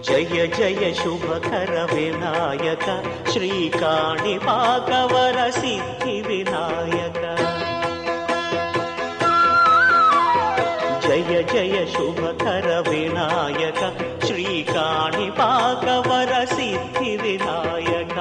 జయ జయ శుభకర వినాయక శ్రీకాణిపాకవర సిద్ధి వినాయక జయ జయ శుభకర వినాయక శ్రీకాణిపాకవర సిద్ధి వినాయక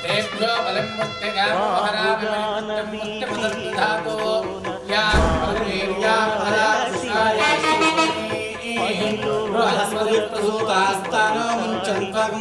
तेभ्यो बलं मुक्तिगामोहरामि प्रसूतास्तानो मुञ्चन्त्वं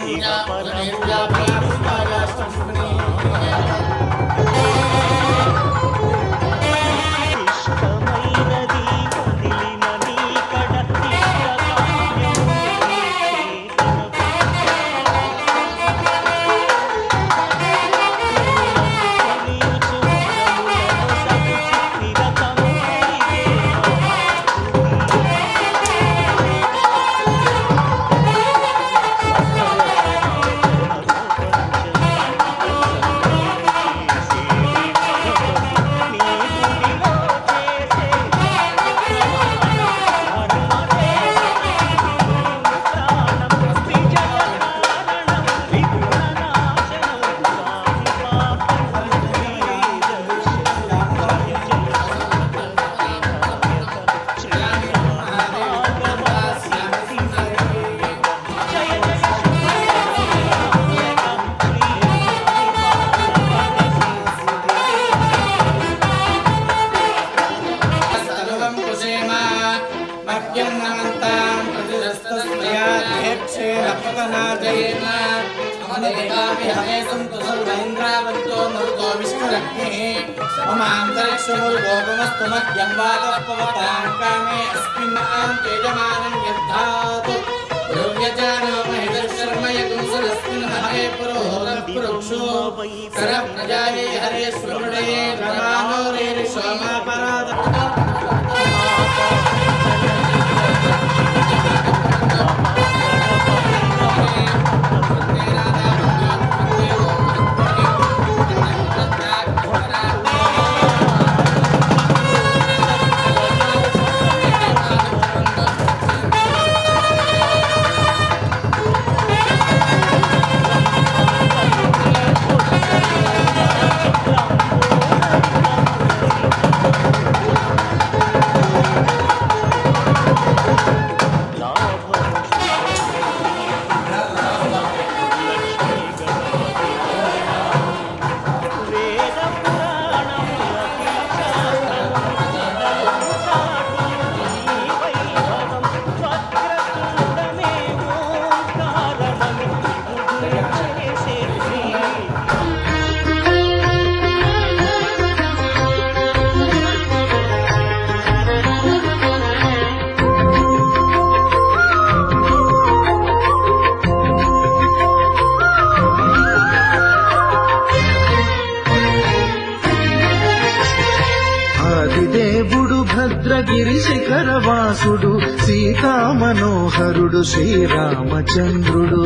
భద్రగిరి శిఖరవాసుడు సీతా మనోహరుడు శ్రీరామచంద్రుడు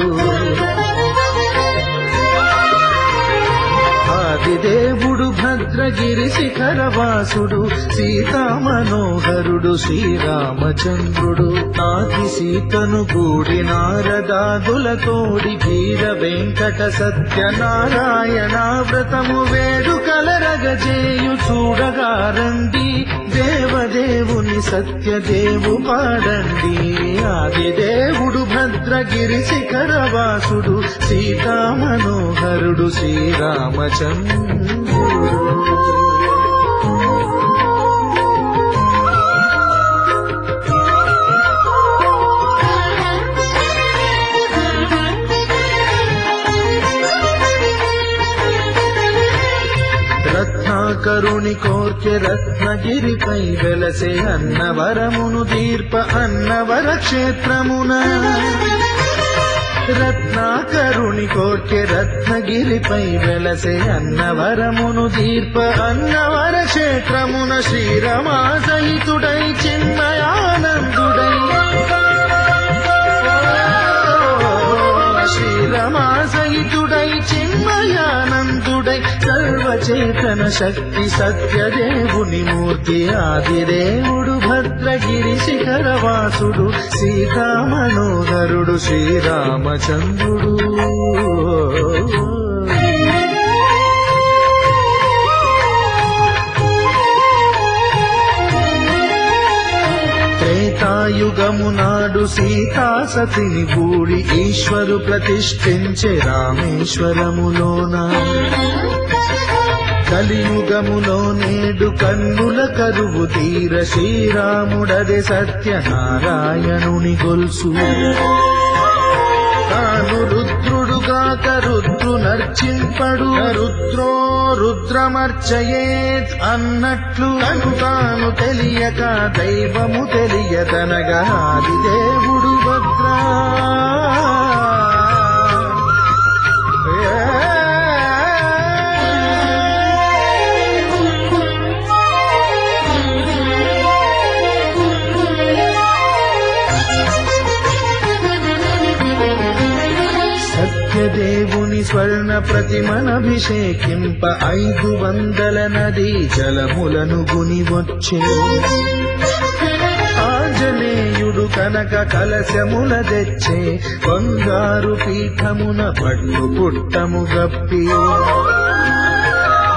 ఆదిదేవుడు భద్రగిరి శిఖరవాసుడు సీతా మనోహరుడు శ్రీరామచంద్రుడు ఆది సీతను గూడి నారదాదులతోడి వీర వెంకట సత్యనారాయణ వ్రతము వేడుకలరగజేయు చూడగారండి దేవదేవుని సత్యదేవు పాడండి ఆదిదేవుడు భద్రగిరి శిఖరవాసుడు సీతా మనోహరుడు శ్రీరామచంద్రుడు రత్నాకరుని కోర్కె రత్నగిరిపై వెలసే అన్నవరమును దీర్ప అన్నవర క్షేత్రమున రత్నాకరుని కోర్కె రత్నగిరిపై వెలసే అన్నవరమును దీర్ప అన్నవర క్షేత్రమున శ్రీరమా సహితుడై చిన్మయానందుడై శ్రీరమా సహితుడై చిన్మయానందుడై సర్వచేతన శక్తి సత్యదేవుని మూర్తి ఆదిదేవుడు భద్రగిరి శిఖరవాసుడు సీతామనోహరుడు శ్రీరామచంద్రుడు త్రేతాయుగము నాడు సీతాసతిని కూడి ఈశ్వరు ప్రతిష్ఠించే రామేశ్వరములోన కలియుగములో నేడు కన్నుల కరువు తీర శ్రీరాముడదే సత్యనారాయణుని గొల్సు తాను రుద్రుడుగాక రుద్రు నర్చింపడు రుద్రో రుద్రమర్చయేత్ అన్నట్లు తాను తెలియక దైవము తెలియదనగా ఆదిదేవుడు భద్రా సత్యదేవుని స్వర్ణ ప్రతిమనభిషేకింప 500 నదీ జలములను గుని వచ్చే ఆంజనేయుడు కనక కలశముల తెచ్చే బంగారు పీఠమున పట్టు పుట్టము గప్పి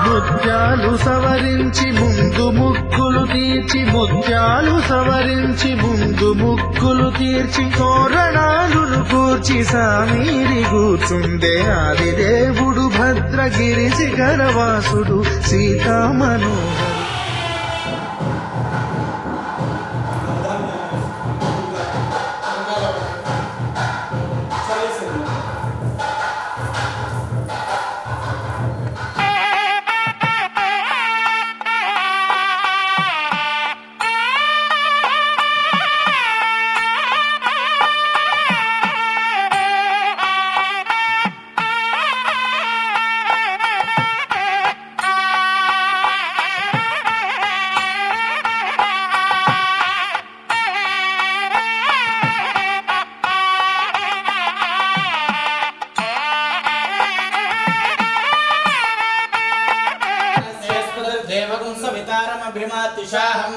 ముత్యాలు సవరించి ముందు ముక్కులు తీర్చి ముత్యాలు సవరించి ముందు ముక్కులు తీర్చి తోరణాలును కూర్చి సామీరి కూర్చుండే ఆదిదేవుడు భద్రగిరి శిఖరవాసుడు సీతామనోహరుడు దేవగుంసవితారమభిమాతిశాహం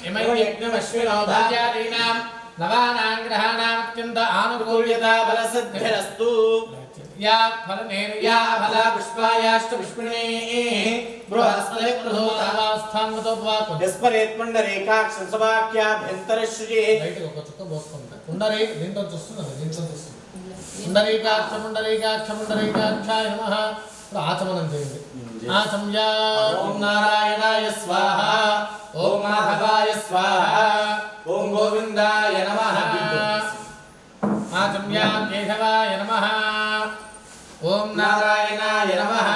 ఇమై యజ్ఞమశ్వినో భార్యాదీనాం నవానాం గ్రహాణామత్యంత ఆనుకూల్యతా బలసిద్ధిరస్తు యా ఫలనేర్యా ఫలా పుష్పాయాశ్చ పుష్పిణీ బృహస్పతి ప్రధోతావాస్థాన్వతో వాకు యస్పరేత్ పుండరీకాక్ష సవాక్యాభ్యంతరశ్రుజి బయటకు ఒక చుక్క పోసుకుంటా పుండరీ దీంతో చూస్తుంది పుండరీకాక్ష పుండరీకాక్ష పుండరీకాక్షాయ నమః ఆచమనం చేయండి ఆచమ్య ఓం నారాయణాయ స్వాహ ఓం మాధవాయ స్వాహ ఓం గోవిందాయ నమః ఆచమ్య కేశవాయ నమః ఓం నారాయణాయ నమః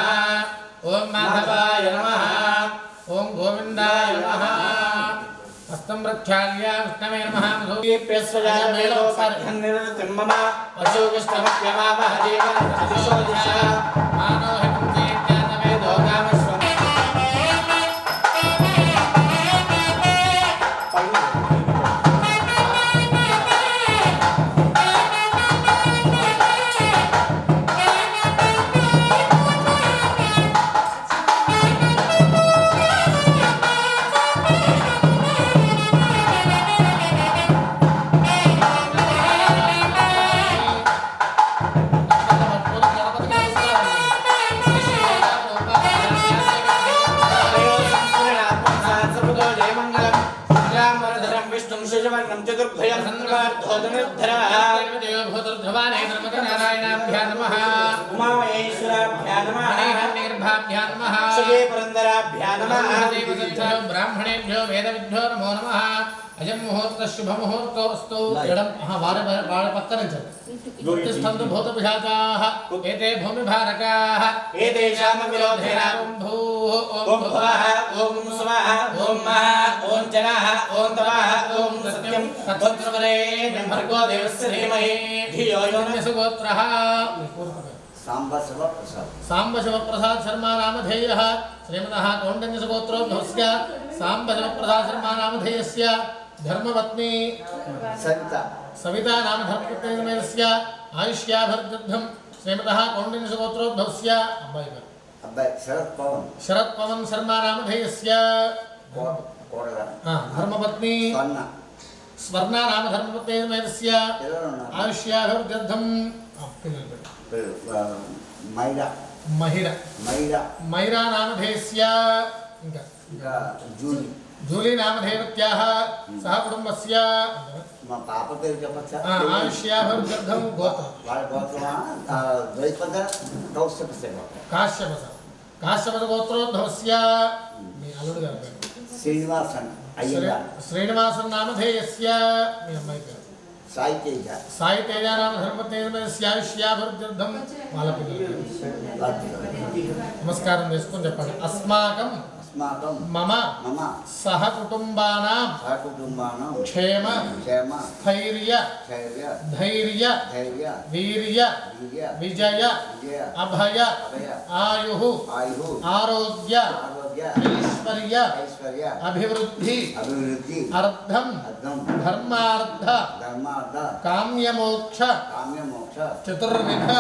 ఓం మాధవాయ నమః ఓం గోవిందాయ నమః హస్తం ప్రక్షాళ్య విష్ణవే నమః మధుప్యస్వజాయ మేలోపర్ధన్నిరతిం మమ వశోగష్టమప్యమావహ జీవనదిశోదిశ మానోహితం చేజ్ఞానవేదో కామశ్వం చతుర్భయం నారాయణాభ్యా నమః ఉమామహేశ్వరాభ్యా నమః నిర్భాభ్యా నమః శ్రీ పురందరాభ్యా నమః బ్రాహ్మణేభ్యో వేదవిద్భ్యో నమో నమః అయం ముహూర్త శుభ ముహూర్తోస్తు ఎడం వాడ పక్కన ఉత్తిష్టంతు భూత పిశాచాః ఏతే భూమి భారకాః ఏతేషాం విరోధేన ఓం భూః ఓం భువః ఓం స్వః ఓం మహః ఓం జనః ఓం తపః ఓం సత్యం తత్వరేణ్యం భర్గో దేవస్య ధీమహి ధియో యో నః సుగోత్రః సాంబ శివ ప్రసాద్ శర్మా నామధేయః శ్రీమదః కౌండిన్య సుగోత్రోద్భవస్య సాంబ శివ ప్రసాద్ శర్మా నామధేయస్య ధర్మపత్ని సవితా నామ ధర్మపత్నిస్య ఆయుష్యాభర్గద్ధం శ్రీమదః కౌండిన్య సుగోత్రోద్భవస్య అబ్బాయి శరత్ పవన్ శర్మా నామధేయస్య ధర్మపత్ని స్వర్ణ నామ ధర్మపత్నిస్య ఆయుష్యాభర్గద్ధం మైరా నామధేయస్య ఇంకా జూలీ నామధేయవత్యాః సహ కుటుంబస్య మా పాప పేరు చెప్పచ్చా ఆయుష్యాభర్గద్ధం గోత్రం వాళ్ళ గోత్రమా ద్వైపద కాశ్యప గోత్రోద్భవస్య మీ అల్లుడు గారి పేరు శ్రీనివాసన్ అయ్యగారు శ్రీనివాసన్ నామధేయస్య మీ అమ్మాయి పేరు సాయి తేజ నామ ధర్మపత్నిస్య ఆయుష్యాభర్గద్ధం వాళ్ళ పిల్లలు నమస్కారం చేసుకొని చెప్పండి అస్మాకం మమ సహ కుటుంబానాం క్షేమ స్థైర్య ధైర్య వీర్య విజయ అభయ ఆయు ఆరోగ్య ఐశ్వర్య అభివృద్ధి అర్థం ధర్మార్థ కామ్యమోక్ష చతుర్విధ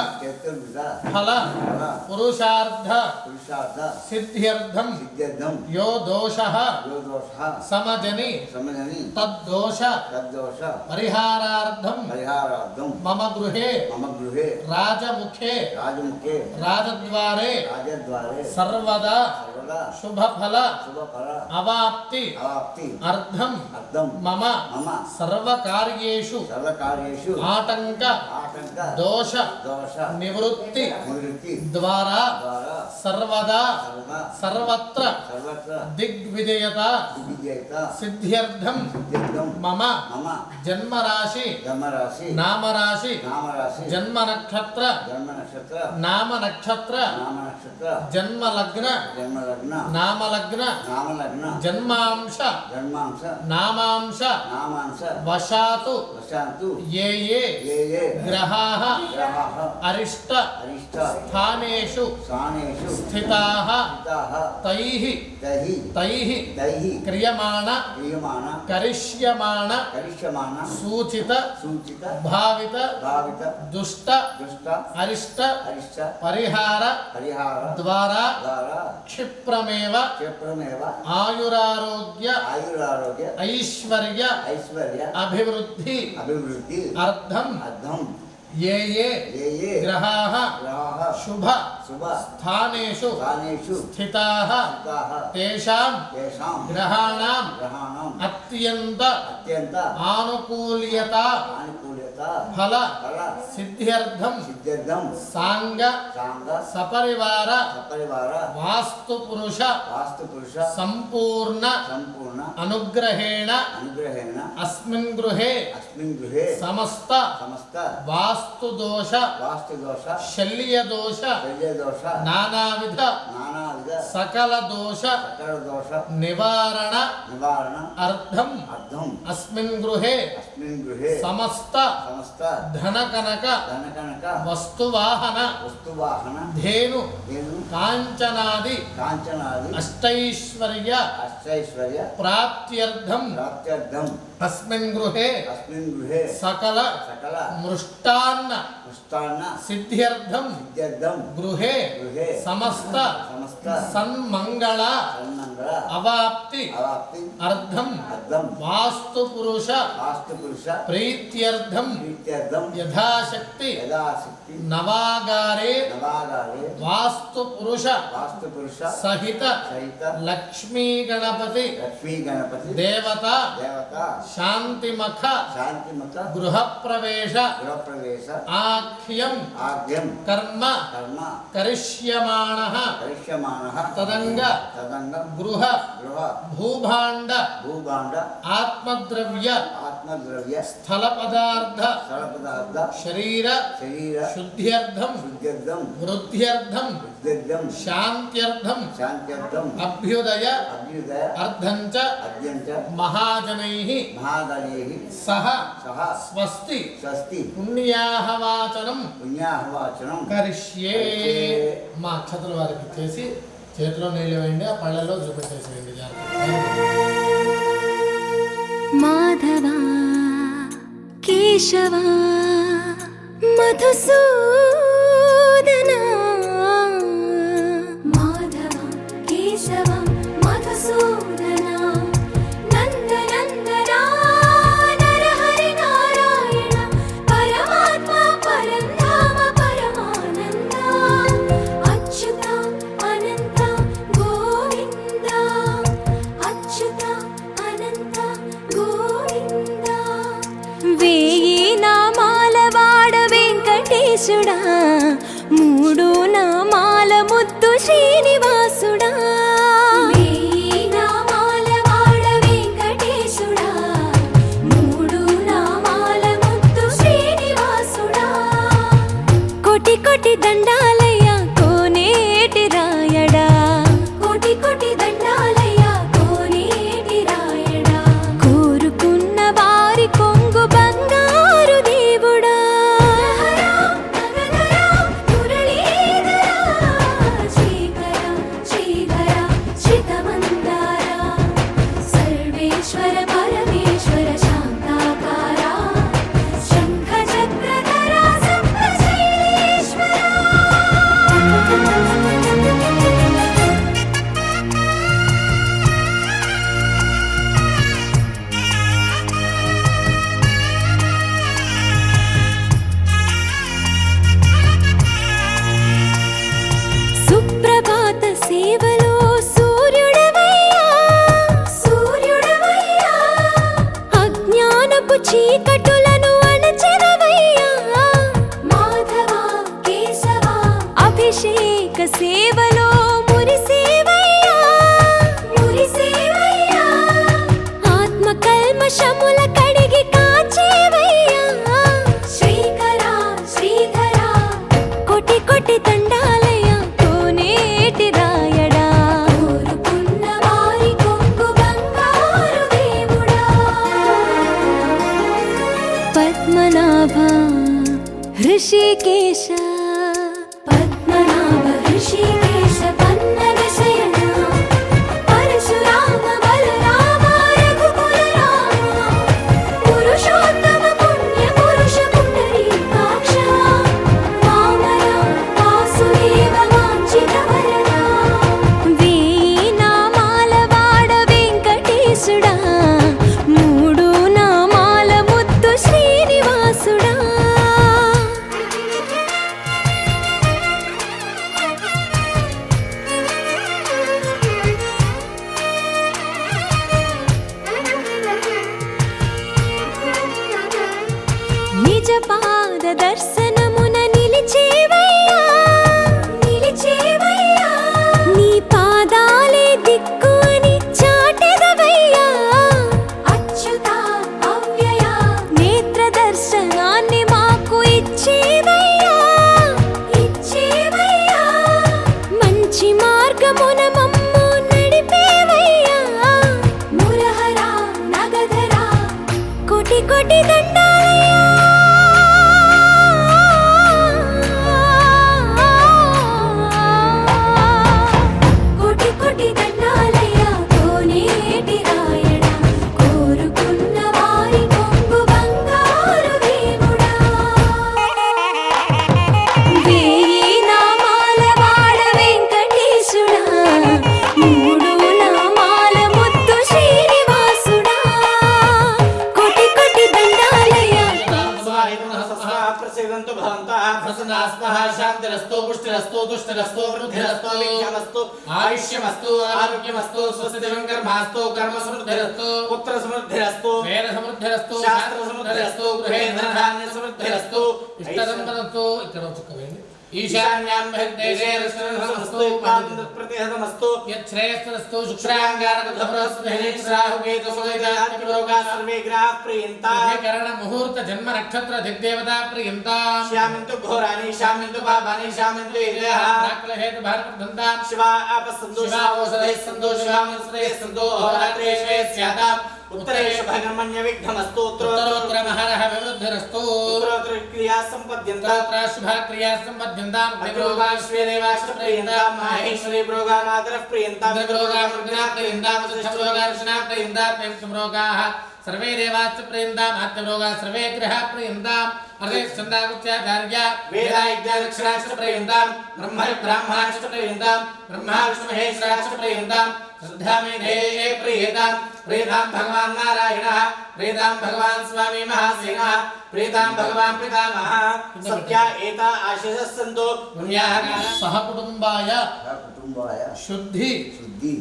ఫల పురుషార్థ సిద్ధ్యర్థం యో దోషః సమజని తద్దోష పరిహారార్థం మమ గృహే రాజముఖే రాజద్వారే సర్వదా శుభఫల అవాప్తి అర్థం మమ సర్వకార్యేషు ఆటంక దోష నివృత్తి ద్వారా సర్వదా సర్వత్ర దిగ్విజయత సిద్ధ్యర్థం మమ జన్మరాశి నామరాశి జన్మ నక్షత్ర నామ నక్షత్ర జన్మలగ్న నామలగ్న జన్మాంశ నామాంశ వశాతు ఏ గ్రహాః అరిష్ట స్థానేషు స్థితాః తైః క్రియమాణ కరిష్యమాణ సూచిత భావిత దుష్ట అరిష్ట పరిహార ద్వారా క్షిప్రమేవ ఆయురారోగ్య ఐశ్వర్య అభివృద్ధి అర్థం ఏ గ్రహాః శుభ స్థానేషు స్థితాః తేషాం గ్రహాణాం అత్యంత ఆనుకూల్యత ఫల సిద్ధ్యర్థం సాంగ సపరివార వాస్తు పురుష సంపూర్ణ అనుగ్రహేణ అస్మిన్ గృహే సమస్త వాస్తు దోష శల్య దోష నానావిధ సకల దోష నివారణ అర్థం అస్మిన్ గృహే సమస్త ధన కనక వస్తువాహన ధేను కాంచనాది అష్టైశ్వర్య ప్రాప్త్యర్థం అస్మిన్ గృహే సకల మృష్టాన్న సిద్ధ్యర్థం గృహే సమస్త సన్మంగళ అవాప్తి అర్థం వాస్తు పురుష ప్రీత్యర్థం యథాశక్తి నవాగారే వాస్తు పురుష సహిత లక్ష్మీ గణపతి దేవత శాంతిమఖ గృహప్రవేశ ఆఖ్యం కర్మ కరిష్యమాణః తదంగ గృహ గృహ భూభాండ ఆత్మద్రవ్య స్థల పదార్థ శరీర శుద్ధ్యర్థం వృద్ధ్యర్థం శాంత్యర్థం అభ్యుదయ అర్థంచ మహాజనైః సహ స్వస్తి పుణ్యాహవాచనం కరిష్యే. మా అక్షతలు వారికి ఇచ్చేసి చేతిలో నీళ్ళు వేయండి, ఆ పళ్ళలో చూపెట్టేసేయండి. మాధవ కేశవ మధుసూదన మాధవ కేశవ మధుసూదన నందనందన నరహరి నారాయణ పరమాత్మ పరంధామ పరమానంద అచ్యుత అనంత గోవింద అచ్యుత అనంత గోవింద. వేయి నామాల వాడ వెంకటేశుడా, మూడు నామాల ముద్దు శ్రీనివాసుడా. వేయి నామాల వాడ వెంకటేశుడా, మూడు నామాల ముద్దు శ్రీనివాసుడా. కోటి కోటి దండాలయ్య కోనేటి రాయడా, కోటి కోటి దండాలయ్య కోనేటి రాయడా. కోరుకున్న వారి కొంగు బంగారు దేవుడా. సర్వేశ్వర పరమేశ్వర శాంతాకార శంఖ చక్రధర సప్తశైలేశ్వర. సుప్రభాత సేవలో సూర్యుడవయ్యా, సూర్యుడవయ్యా. అజ్ఞానపు చీకటులను అణచెదవయ్యా. మాధవ కేశవ అభిషేక సేవలో మురిసేవయ్యా, మురిసేవయ్యా. ఆత్మ కల్మషముల కడిగి కాచేవయ్యా. శ్రీకర శ్రీధర కోటి కోటి దండాలయ కోనేటి రాయడా. కోరుకున్న వారి కొంగు బంగారు దేవుడా. పద్మనాభ హృషికేశ పద్మనాభ హృషికేశ పన్నగ శయన పరశురామ బలరామ రఘుకుల రామ పురుషోత్తమ పుణ్య పురుష పుండరీకాక్ష వామన వాసుదేవ వాంఛిత వరద. వేయి నామాల వాడ వెంకటేశుడా, మూడు నామాల ముద్దు శ్రీనివాసుడా. నిజ పాద దర్శనమున నిలిచేవయ్యా, నిలిచేవయ్యా. నీ పాదాలే దిక్కు అని చాటెదవయ్యా. అచ్యుత అవ్యయ నేత్ర దర్శనాన్ని మాకు ఇచ్చేవయ్యా, ఇచ్చేవయ్యా. మంచి మార్గమున మమ్ము నడిపేవయ్యా. మురహర నగధర కోటి కోటి దండాలయ్యా. కోటి కోటి దండాలయ్య కోనేటి రాయడా. కోరుకున్న వారి కొంగు బంగారు దేవుడా. వేయి నామాల వాడ వెంకటేశుడా, మూడు నామాల ముద్దు శ్రీనివాసుడా. కోటి కోటి దండాలయ్య. ప్రసిద్ధంతు భవంతః ప్రసన్నాస్తః శాంతిరస్తు పుష్టిరస్తు తుష్టిరస్తు వృద్ధిరస్తు విద్యామస్తు ఆయుష్యమస్తు ఆరోగ్యమస్తు స్వస్తిం కర్మాస్తు కర్మ సమృద్ధిరస్తు పుత్ర సమృద్ధిరస్తు వేద సమృద్ధిరస్తు శాస్త్ర సమృద్ధిరస్తు గృహే ధనధాన్య సమృద్ధిరస్తు ఇష్టదంపదతో ఇక్కడ చుక్క వేయండి. ఈశాన్యాం బహిర్దేశే రసనమస్తు ప్రతిహతమస్తు యచ్ఛ్రేయస్తస్తు శుక్రాంగారకధవరస్నేహిరాహుకేతుసువేదాత్మరోగా సర్వే గ్రహాః ప్రియంతాః కరణ ముహూర్త జన్మ నక్షత్ర దిగ్దేవతా ప్రియంతాః శ్యామంతు ఘోరాని శ్యామంతు పాపాని శ్యామంతు ఇరః ప్రాక్లహేతు భారతంతాం శివా ఆపస్సంతు శివావసరే సంతు శివామసరే సంతు హోరాత్రేషే స్యాతాం उत्तरेषु भगमन्य विघ्नमस्तु उत्तरोत्तर महरः विवृद्धिरस्तु उत्तरोत्तर क्रिया संपद्यन्ता उत्तर शुभा क्रिया संपद्यन्तां अग्रोगा श्वेदेवाश्च प्रियन्तां माहेश्वरी प्रोगा मातरः प्रियन्तां अग्रोगा मृगना प्रियन्तां सुष्ठरोगा ऋषिना प्रियन्तां प्रेमसुमरोगाः सर्वे देवाश्च प्रियन्तां आत्मरोगा सर्वे ग्रहाः प्रियन्तां अर्धे छन्दागुच्याचार्य वेदायज्ञादक्षराश्च प्रियन्तां ब्रह्मणाश्च प्रियन्तां ब्रह्मा विष्णुमहेश्वराश्च प्रियन्तां श्रद्धामेधे प्रियतां प्रियतां भगवान् नारायणः प्रियतां भगवान् स्वामी महासेनः प्रियतां भगवान् पितामहः सत्या एता आशीषः सन्तु पुण्याः सह कुटुम्बाय शुद्धि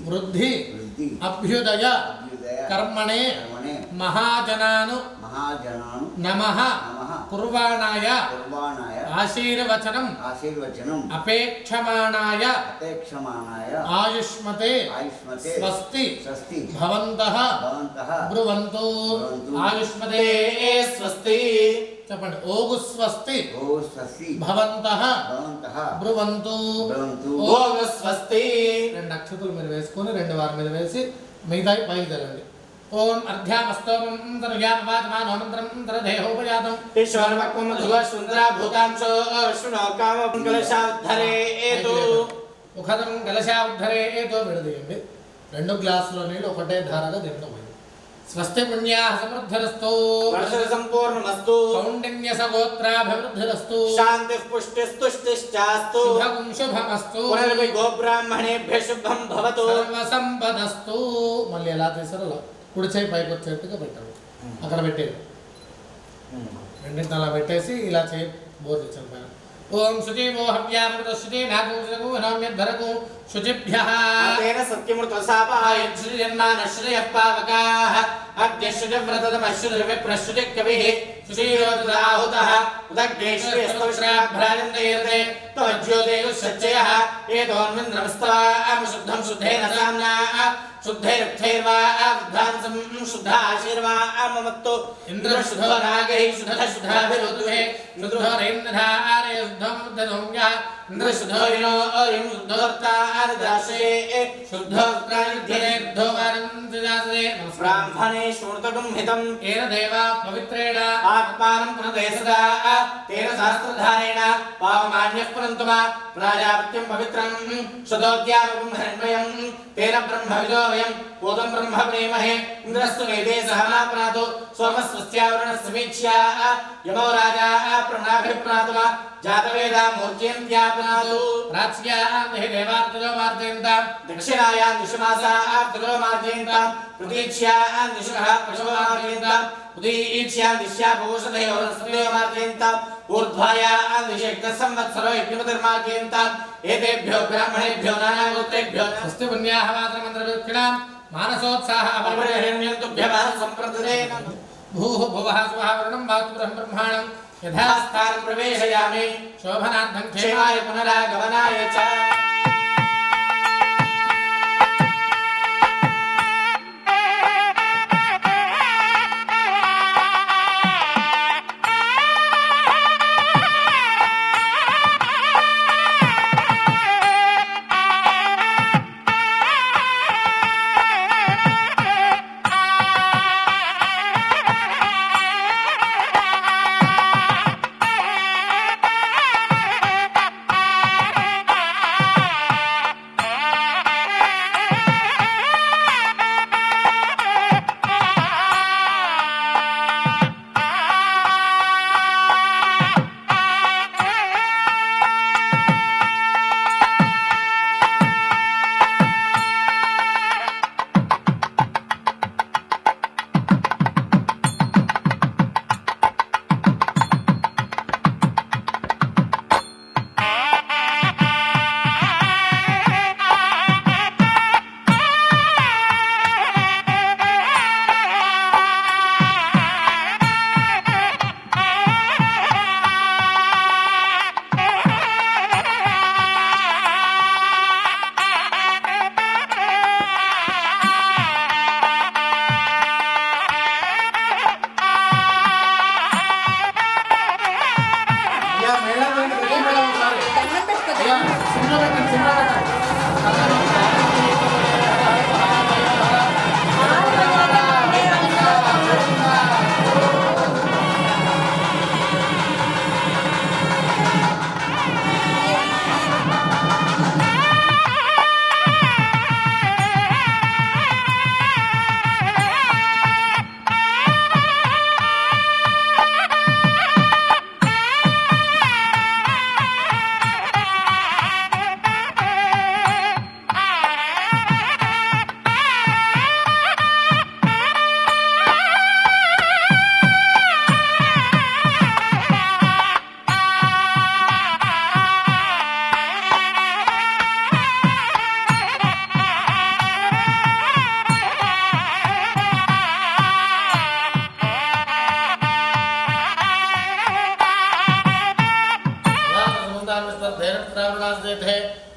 वृद्धि अभ्युदय कर्मणे महाजनानु नमः कुर्वाणाय आशीर्वचनम् अपेक्षमाणाय आयुष्मते स्वस्ति भवन्तः ब्रुवन्तु आयुष्मते स्वस्ति చెప్పండి ఓగు స్వస్తి భవంతః బ్రువంతు ఓగు స్వస్తి రెండు అక్షతులు మీరు వేసుకొని రెండు వారి మీద వేసి మిగతాయి పైకి తెలండి ఓం అర్ధ్యామస్తోమం తనుయామవాతమానో మంత్రం తరదేహోపజాతం ఈశ్వరవక్వం మధువసుందరా భూతాంశో అశ్వినో కామపుంగళశాద్ధరేతు ముఖదం కలశాద్ధరేతు విడదీయండి రెండు గ్లాసుల నీళ్ళు ఒకటే ధారగా తింటాం స్వస్తి పుణ్యాః సమృద్ధిరస్తు వర్ష సంపూర్ణమస్తు కౌండిన్య సగోత్రాభివృద్ధిరస్తు శాంతిః పుష్టిస్తుష్టిశ్చాస్తు శుభం శుభమస్తు పునర్వి గోబ్రాహ్మణేభ్యః శుభం భవతు సర్వసంపదస్తు మళ్ళీ ఎలా తీసారో అలా కుడి చేయి పైకి వచ్చేట్టుగా పెట్టారు అక్కడ పెట్టేది రెండింటిని అలా పెట్టేసి ఇలా చేయి బోర్ తెచ్చారు పైన ఓం శుచివో హవ్యామృత శుచి నాగోజకు నమ్యధరకు శుచిభ్యః తేన సత్యమృతసాపాయజ్జన్మానశ్రయః పావకాః అద్యశ్రుజవ్రతమశ్రుజవిప్రశ్రుజ కవిః సుశీలోదాహుతః ఉదగ్నేశ్వరస్తవశ్రాభ్రాజంతయేతే తవజ్యోదేయుః సచ్చయః ఏతోన్వింద్రమస్తవామ శుద్ధం శుద్ధేన సామ్నా శుద్ధైరుక్తైర్వా వృద్ధాంసం శుద్ధ ఆశీర్వామమత్తు ఇంద్రశుద్ధో నాగైః శుద్ధ శుద్ధాభిరుద్భే ఇంద్రధోరేంద్రధారే శుద్ధం దదోమ్యః ఇంద్రశుద్ధో వినో ఓం శుద్ధోర్తారదాశే శుద్ధోత్రాయుధ్యే శుద్ధోవారంతిదాసే బ్రాహ్మణే స్మృతకం హితం ఏన దేవా పవిత్రేణ ఆత్మానం పునదే సదా తేన శాస్త్రధారేణ పావమాన్యః పునంతుమా ప్రాజాపత్యం పవిత్రం శతోద్యామకం హరణ్వయం తేన బ్రహ్మవిదో వయం పూతం బ్రహ్మ ప్రేమహే ఇంద్రస్తు నేదే సహనాప్రాతు సోమస్వస్యావరణ సమీక్ష్యా యమో రాజా ప్రణాభిప్రాతుమా జాతవేదా మూర్జయంత్యాపనాతు రాజ్యాం దేవార్తజో మార్జయంతాం దక్షిణాయాం దిశమాసా ఆర్తజో మార్జయంతాం ప్రతీక్ష్యాం దిశః పశవో మార్జయంతాం ఉదీక్ష్యాం దిశ్యా భూషధయో రసతయో మార్జయంతాం ఊర్ధ్వాయాం దిశక్త సంవత్సరో యజ్ఞపతిర్మార్జయంతాం ఏతేభ్యో బ్రాహ్మణేభ్యో నానాగోత్రేభ్యో స్వస్తి పుణ్యాః మాతరమంత్రవిక్షిణాం మానసోత్సాహ అపరిహరణ్యంతుభ్యమః సంప్రదతే భూః భువః స్వః వరుణం వాతు బ్రహ్మణం యథాస్థానం ప్రవేశయామి శోభనార్థం క్షేమాయ పునరాగమనాయ చ అయ్యా సిమ్లో పెట్టండి సిమ్లో పెట్టండి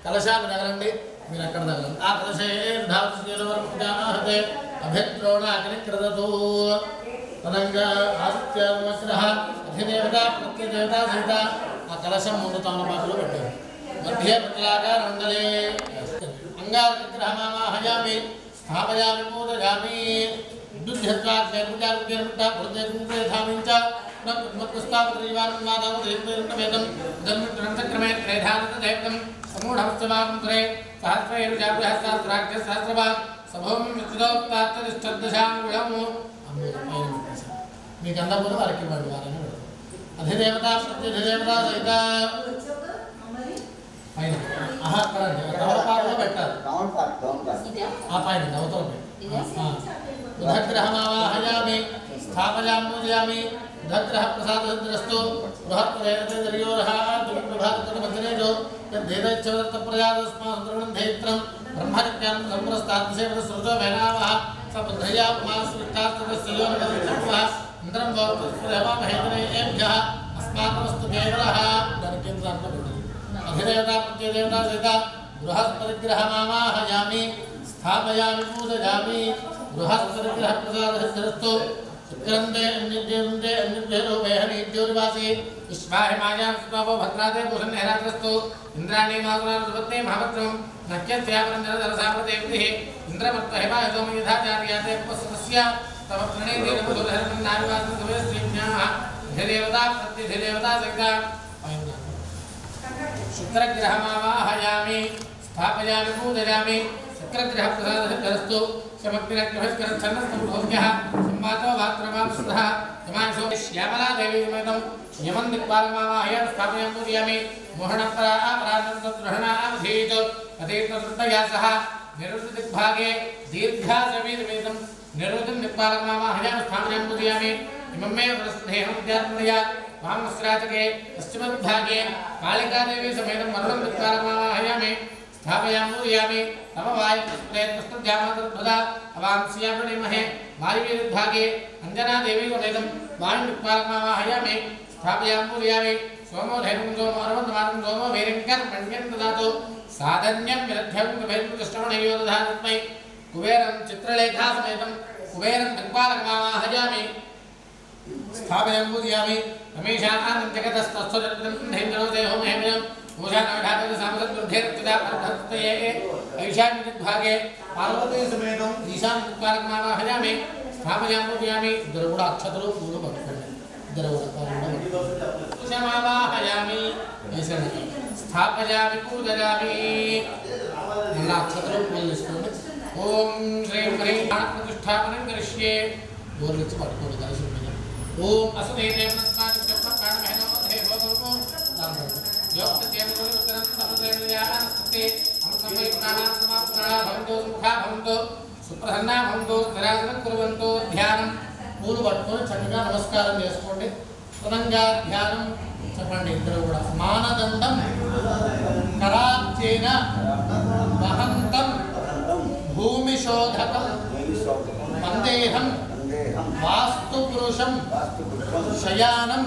కలశాన్ని తగలండి మీరు అక్కడ తగలండి ఆ కలశే ధాతుహతే అభిద్రోణ అగ్నిక్రదతూ తదంగా ఆదిత్యగ్రహ అధిదేవత ప్రత్యదేవత సహిత ఆ కలశం ముందు తమలపాకులో పెట్టారు మధ్య ప్రతిలాకార మండలే అంగారగ్రహమాహయామి స్థాపయామి పూజయామి విద్యుద్ధ్యత్వా క్షేత్రజాగ్రహ భృత్యేధామించ మత్పుస్తాపత్రీవాన్మాదావేదం జన్మక్రమే త్రైధానదేవం సమూఢమస్తమాంతురే సహస్రయరుజాభ్యహస్రాగ్రసహస్రవాన్ సభూమి మిత్రోక్తాత్తరిష్టదశాంగుళము మీకు అందరూ వారికి ఇవ్వండి వారని పెడతాం అధిదేవత ప్రత్యధిదేవత సహిత పైన అక్కడ తమలపాకులో పెట్టాలి ఆ పైన అవతల బుధగ్రహమావాహయామి స్థాపయామి పూజయామి బుధగ్రహ ప్రసాదస్తు బృహత్ప్రయోరః దుర్ప్రభాతమగ్నేజో యద్దేదైచ్ఛవదత్తప్రజాతస్మాద్రుణంధైత్రం బ్రహ్మజ్ఞానం సంప్రస్తాద్సేవత సృజో వేనావః స బుద్ధయా పుమాస్విష్టాస్తదస్యోనవః ఇంద్రం భవతుస్పదమామహేతనేభ్యః అస్మాకమస్తు కేవలః దానికి కేంద్రాంలో పెట్టాలి అధిదేవత ప్రత్యదేవత సహిత బృహస్పతిగ్రహమావాహయామి స్థాపయామి పూజయామి బృహస్పతిగ్రహ ప్రసాదస్తు శుక్రందే అన్యద్యందే అన్యద్యోరువేహనీద్యోరువాసి విశ్వాహిమాయాం స్వాభో భద్రాదే భూషణేరాత్రస్తు ఇంద్రాణీ మాగుణానుపత్తే మహాభద్రం నక్యత్యాపరంజరసాపదేవతి ఇంద్రమత్వహిమాయసోమయథాచార్యాతే ఉపస్సతస్య తవ ప్రణేదేనముధరమన్నావివాసం సవేశ్రీభ్యాః అధిదేవతా ప్రత్యధిదేవతా సహిత శుక్రగ్రహమావాహయామి స్థాపయామి పూజయామి శుక్రగ్రహ ప్రసాదస్తు సమగ్రగ్రహస్కరఛన్నస్తముభోగ్యః సంవాతో వాత్రమాంసః యమాంశో శ్యామలా దేవి సమేతం యమన్ దిక్పాలమావాహయామి స్థాపయామి పూజయామి మోహనపరాపరానందద్రహణాధీత్ అతీతృతయా సహ నిరుద్ధ దిగ్భాగే దీర్ఘాసమేతం నిరుద్ధం దిక్పాలమావాహయామి స్థాపయామి పూజయామి ఇమం మే ప్రసిద్ధేహం విద్యాత్మనయా వామస్రాతకే పశ్చిమవిభాగే కాళికాదేవి సమేతం మరుడం దిక్పాలమావాహయామి స్థాపయామి పూజయామి నమ వాయుప్రస్తుద్యామాతృదా అవాంస్యామణిమహే వాయువిద్భాగే అంజనాదేవి సమేతం వాయుపాలమావాహయామి స్థాపయామి పూజయామి సోమో ధైర్యం సోమో అరవంతమానం సోమో వీరంకర్ మణ్యం దదాతు సాధన్యం విరధ్యం కుబేరకృష్ణమణయో దధాతస్మై కుబేరం చిత్రలేఖా సమేతం కుబేరం దిక్పాలమావాహయామి స్థాపయామి పూజయామి రమేశానందం జగతస్తస్వజత్రం ధైర్యో దేహో మహేమినం భూషానవధాపతి సామసద్వృద్ధేర్చిదాపర్ధస్తయే ఐశాన్యదిగ్భాగే పార్వతీ సమేతం ఈశాన్యదిక్పాలకమావాహయామి స్థాపయామి పూజయామి ఇద్దరు కూడా అక్షతలు పూలు పట్టుకోండి ఇద్దరు కూడా మావాహయామి స్థాపయామి పూజయామి మళ్ళా అక్షతలు పూలు తీసుకోండి ఓం శ్రీం హ్రీం ప్రతిష్టాపనం కరిష్యే గోర్లిచ్చి పట్టుకోండి కలిసి ఓం అసుదేవ సుప్రసన్నా భవంతు నిరాజనం కుర్వంతు ధ్యానం పూలు పట్టుకొని చక్కగా నమస్కారం చేసుకోండి సునంగా ధ్యానం చెప్పండి ఇద్దరు కూడా మానదండం కరాబ్జేన వహంతం భూమిశోధకం వందేహం వాస్తు పురుషం శయానం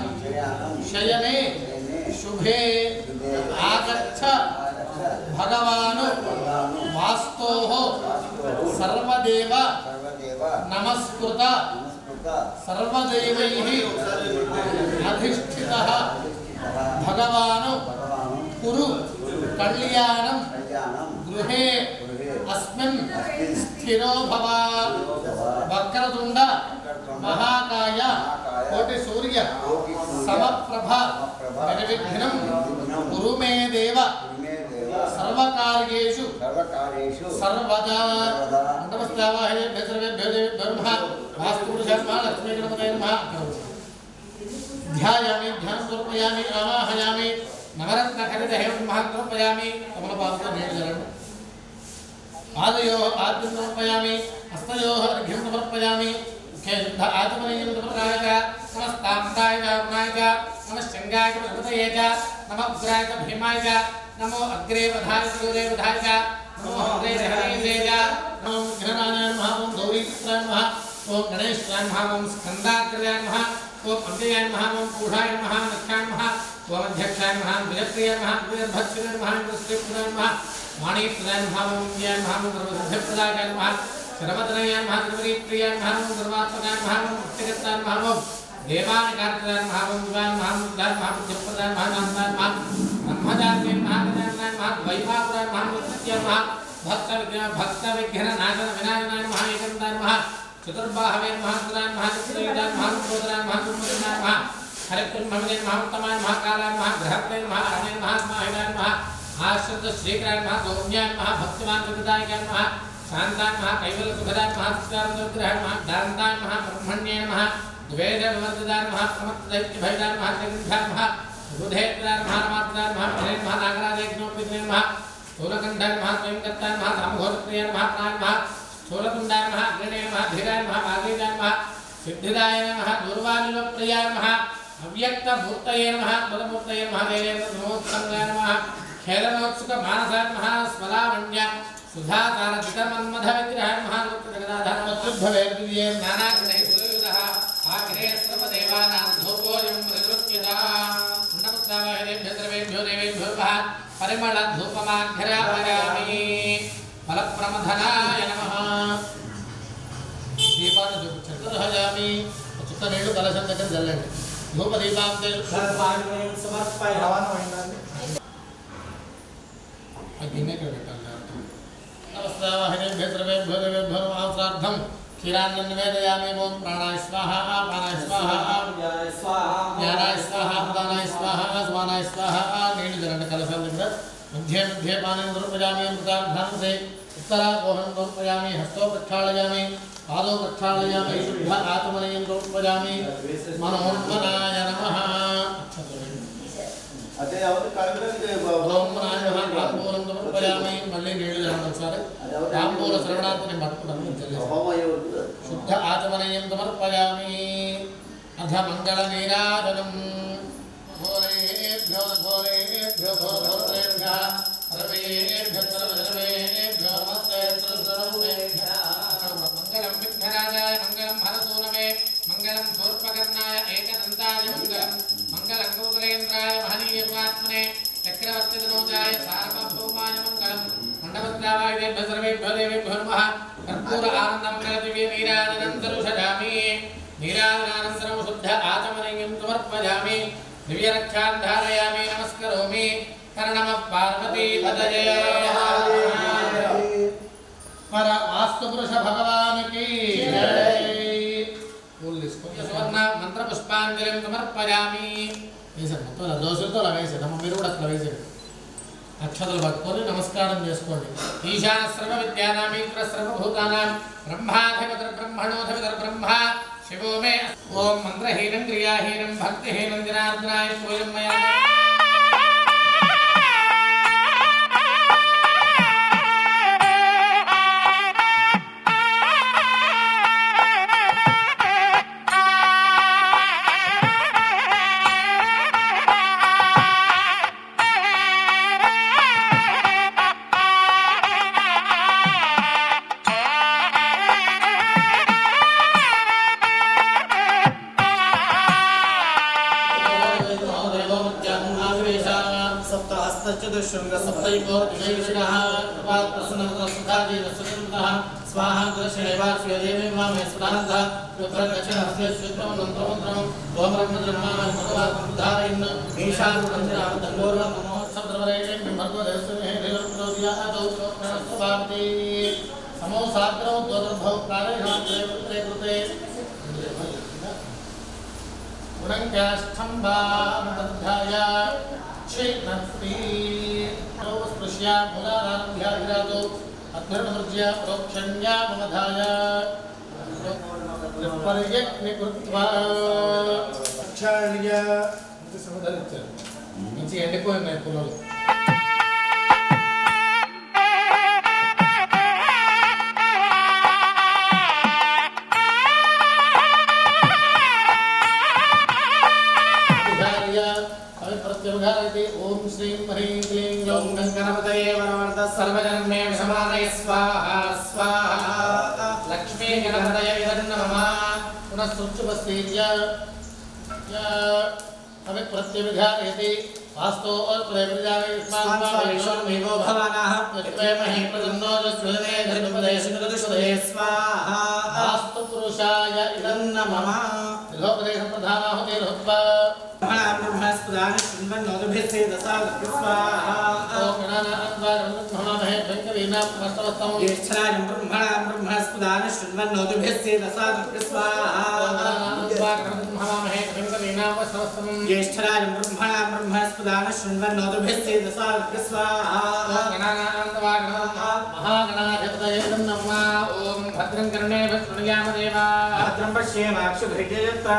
శయనే శుభే ఆగచ్చ భగవాను వాస్తోః సర్వదేవ నమస్కృత సర్వదేవైః అధిష్ఠితః భగవాను కురు కళ్యాణం గృహే అస్మిన్ స్థిరో భవ వక్రతుండ మహాకాయ కోటి సూర్య సమప్రభ నిర్విఘ్నం కురు మే దేవ సర్వకార్యేషు సర్వదా నమస్తావాహే భద్రవేభ్యో దేవేభ్యో నమః వాస్తుపురుషాత్మా లక్ష్మీ గణపతయే నమః ధ్యాయామి ధ్యానం సమర్పయామి ఆవాహయామి నవరత్న ఖడిత హేమ మహాకృపయామి కమలపాదతో నీళ్ళు జలండి పాదయో ఆద్యం సమర్పయామి హస్తయోః అర్ఘ్యం సమర్పయామి ముఖే శుద్ధ ఆచమనీయం సమర్పయామి నమస్తాంతాయ నాయక నమశ్శంగాయ ప్రకృతయే చ నమ ఉగ్రాయ భీమాయ చ నమో అగ్రే వధాయ దూరే వధాయ చ నమో అగ్రే హరేంద్రే చ నమో ఘననాయ నమః ఓం గౌరీపుత్రాయ నమః ఓం గణేశాయ నమః ఓం స్కందాగ్రయాయ నమః ఓం అంజయాయ నమః ఓం పూఢాయ నమః నక్షాయ నమః ఓం అధ్యక్షాయ నమః విజయప్రియాయ నమః విజయభక్షాయ నమః ఇంద్రశ్రీప్రదాయ నమః వాణీప్రదాయ నమః ఓం విజయాయ నమః ఓం సర్వసిద్ధిప్రదాయ నమః శరవదనాయ నమః త్రిపురీప్రియాయ నమః ఓం సర్వాత్మకాయ నమః ఓం ముక్తికర్తాయ నమః ఓం దేవానికార్తాయ నమః ఓం వివాయ నమః ముద్దాయ నమః బుద్ధిప్రదాయ నమః నామదాయ నమః బ్రహ్మజాత్య నమః గజాననాయ నమః వైభాపురాయ నమః ముక్త్యాయ నమః భక్త విఘ్న నాశన వినాశనాయ నమః ఏకందాయ నమః చతుర్బాహవే నమః సురాయ నమః చతుర్యుధాయ నమః కుంభోదరాయ నమః కుంభోదరాయ నమః హరికుర్మహే నమః ఉత్తమాయ నమః కాలాయ నమః గ్రహత్వే నమః అరణ్య నమః స్మాహినాయ నమః ఆశ్రిత శ్రీకరాయ నమః గౌమ్యాయ నమః భక్తిమాన్ విదాయకాయ నమః శాంతాయ నమః కైవల్య సుఖదాయ నమః సత్యానందగ్రహాయ నమః దాంతాయ నమః బ్రహ్మణ్యాయ నమః ద్వేష వివర్జితాయ నమః సమర్థదైత్య భైదాయ నమః త్రిగుణాయ నమః బుధేత్రాయ నమః నమాత్రాయ నమః ధనే నమః నాగరాజేజ్ఞోపితే నమః స్థూలకంఠాయ నమః స్వయంకర్తాయ నమః రామఘోరప్రియాయ నమః ప్రాయ నమః స్థూలకుండాయ నమః అగ్రణే నమః ధీరాయ నమః వాగీజాయ నమః సిద్ధిదాయ నమః దూర్వానిలోప్రియాయ నమః అవ్యక్త మూర్తయే నమః బలమూర్తయే నమః దేవేంద్ర నమోత్సంగాయ నమః ఖేదనోత్సుక మానసాయ నమః స్మలావణ్య సుధాకార దితమన్మథ విగ్రహాయ నమః జగదాధార వత్రుద్భవే దివ్యే నానాగ్రహే సురయుధః ఆగ్రహే సర్వదేవానాం ధూపోయం ప్రకృత్యదా నమస్తావాహేభ్యో ద్రవేభ్యో దేవేభ్యో నమః పరిమళ ధూపమాఘ్రాపయామి ఫలప్రమథనాయ నమః దీపాన్ని చూపించండి దహయామి చుక్క నీళ్లు కలశం దగ్గర చల్లండి ధూప దీపాంతే గిన్నె ఇక్కడ పెట్టాలి నమస్తావాహేభ్యో ద్రవేభ్యో దేవేభ్యో నమః క్షీరాన్నం నివేదయామి ఓం ప్రాణాయ స్వాహా ప్రాణాయ స్వాహా జ్ఞానాయ స్వాహా ప్రదానాయ స్వాహా స్వానాయ స్వాహా నీళ్లు జలండి కలశాల దగ్గర मध्ये मध्ये पानं समर्पयामि अमृतार्धांसे उत्तराकोहं समर्पयामि हस्तो प्रक्षालयामि पादौ प्रक्षालयामि शुद्ध आत्मनेयं समर्पयामि मनोन्मनाय नमः అదే అవత కార్యక్రమం ఓంమనాయ నమః తాంబూలం సమర్పయామి మళ్ళీ నీళ్లు జలండి ఒకసారి తాంబూల శ్రవణార్థం నేను పట్టుకున్నాను హోమయోగ శుద్ధ ఆత్మనేయం సమర్పయామి అధ మంగళ నీరాజనం घोरेभ्यो घोरेभ्यो घोरेभ्यः सर्वेभ्यः सर्वजनमेभ्यो नमस्ते सर्वजनमेभ्यः मंगलम विघ्नराजाय मंगलम हरसूनवे मंगलम शूर्पकर्णाय एकदन्ताय मंगलम मंगलम गौरेन्द्राय महनीयपात्मने चक्रवर्तितनोजाय सार्वभौमाय मंगलम मंडपद्रावाय सर्वेभ्यो देवेभ्यो नमः कर्पूर आनन्दमंगल दिव्य नीराजनं सजामि नीराजनानन्तरं शुद्ध आचमनीयं समर्पयामि दिव्यरक्षां धारयामि नमस्करोमि कर्णमः पार्वती पदये पर वास्तुपुरुष भगवान की जय बोल इसको सुवर्ण मंत्र पुष्पांजलिं समर्पयामि ऐसा మొత్తం దోషులతో లవేసే తమ మీరు కూడా అట్లా వేసేది అక్షతలు పట్టుకొని నమస్కారం చేసుకోండి ఈశాన సర్వ విద్యానామీశ్వర సర్వభూతానాం బ్రహ్మాధిపతిర్ బ్రహ్మణోధిపతిర్ బ్రహ్మ शिवो मे ओम मंत्रहीनं क्रियाहीनं भक्तिहीनं जनार्दनाय स्वयं मया सप्तहस्तचतुष्शृंग सप्तैको विशेषणः प्रसन्नः सुखादि सुगन्धः स्वाहा कृष्णेवास्यो देवी मामे सुदानंद पुत्र दक्षिणहस्ते शुद्धमन्त्रमन्त्रम् ओम ब्रह्मद्रह्मान् ईशानमन्दिरावतङ्गोर्व महोत्सवद्रवरेण बिम्भर्गोदयस्मे देवप्रोदिया आदौ स्वभावति समोसाग्रौ द्वदर्भौ प्राणेनाग्रे पुत्रे कृते गुणङ्क्याष्ठम्बामदध्याय क्षेनस्ति स्पृश्या मूलारारभ्याभिराजो अध्वर्णमृज्य प्रोक्षण्या ममधाय पर्यज्ञकृत्वा అక్షాళ్య ఇంటి సముదాయించారు మంచి ఎండిపోయినాయి పొలాలు ఓం శ్రీం హ్రీం క్లీం గ్లౌం गणपतये वरवरद सर्वजन्मे विषमादय स्वाहा स्वाहा लक्ष्मी गणपतये नमः पुनः अविप्रत्यभिधारयति वास्तो स्वामेवो भवानः यद्वैमहे प्रदन्नो जस्वदे धर्मपदये स्वाहा वास्तु पुरुषाय इदं नमः लोकदेश प्रधानाहुते लोत्वा ब्रह्मस्पदान शृण्वन्नोदभिस्से दशावृत्तिस्वाहा ओम गणानान्वारमहे भैंकवीना प्रस्तवस्तम ज्येष्ठराजं ब्रह्मस्पदान शृण्वन्नोदभिस्से दशावृत्तिस्वाहा गणानान्वारमहे भैंकवीना प्रस्तवस्तम ज्येष्ठराजं ब्रह्मस्पदान शृण्वन्नोदभिस्से दशावृत्तिस्वाहा महागणाधिपतये नमः ओम भद्रं कर्णे भद्रयाम देवा भद्रं पश्येमाक्षुभिर्यजत्रा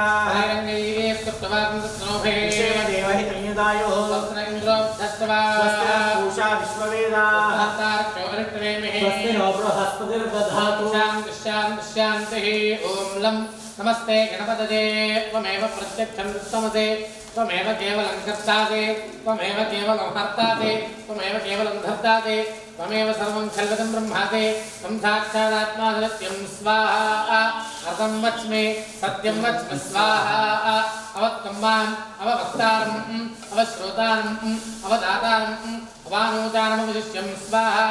रंगैः सप्तवाकं तत्नोभे देवहितयुदायो दत्वा पूषा विश्ववेदाः स्वस्ति नो बृहस्पतिर्दधातु शान्तिः ओम लं नमस्ते गणपतये त्वमेव प्रत्यक्षं तमसे त्वमेव केवलं कर्तासे त्वमेव केवलं हर्तासे त्वमेव केवलं धर्तासे त्वमेव सर्वं खल्वदं ब्रह्मासे त्वं साक्षादात्मा सत्यं स्वाहा अर्थं वच्मि सत्यं वच्मि स्वाहा अवत्कम्बाम् अववक्तारम् अवश्रोतारम् अवदातारम् अवानोदानमविशिष्यं स्वाहा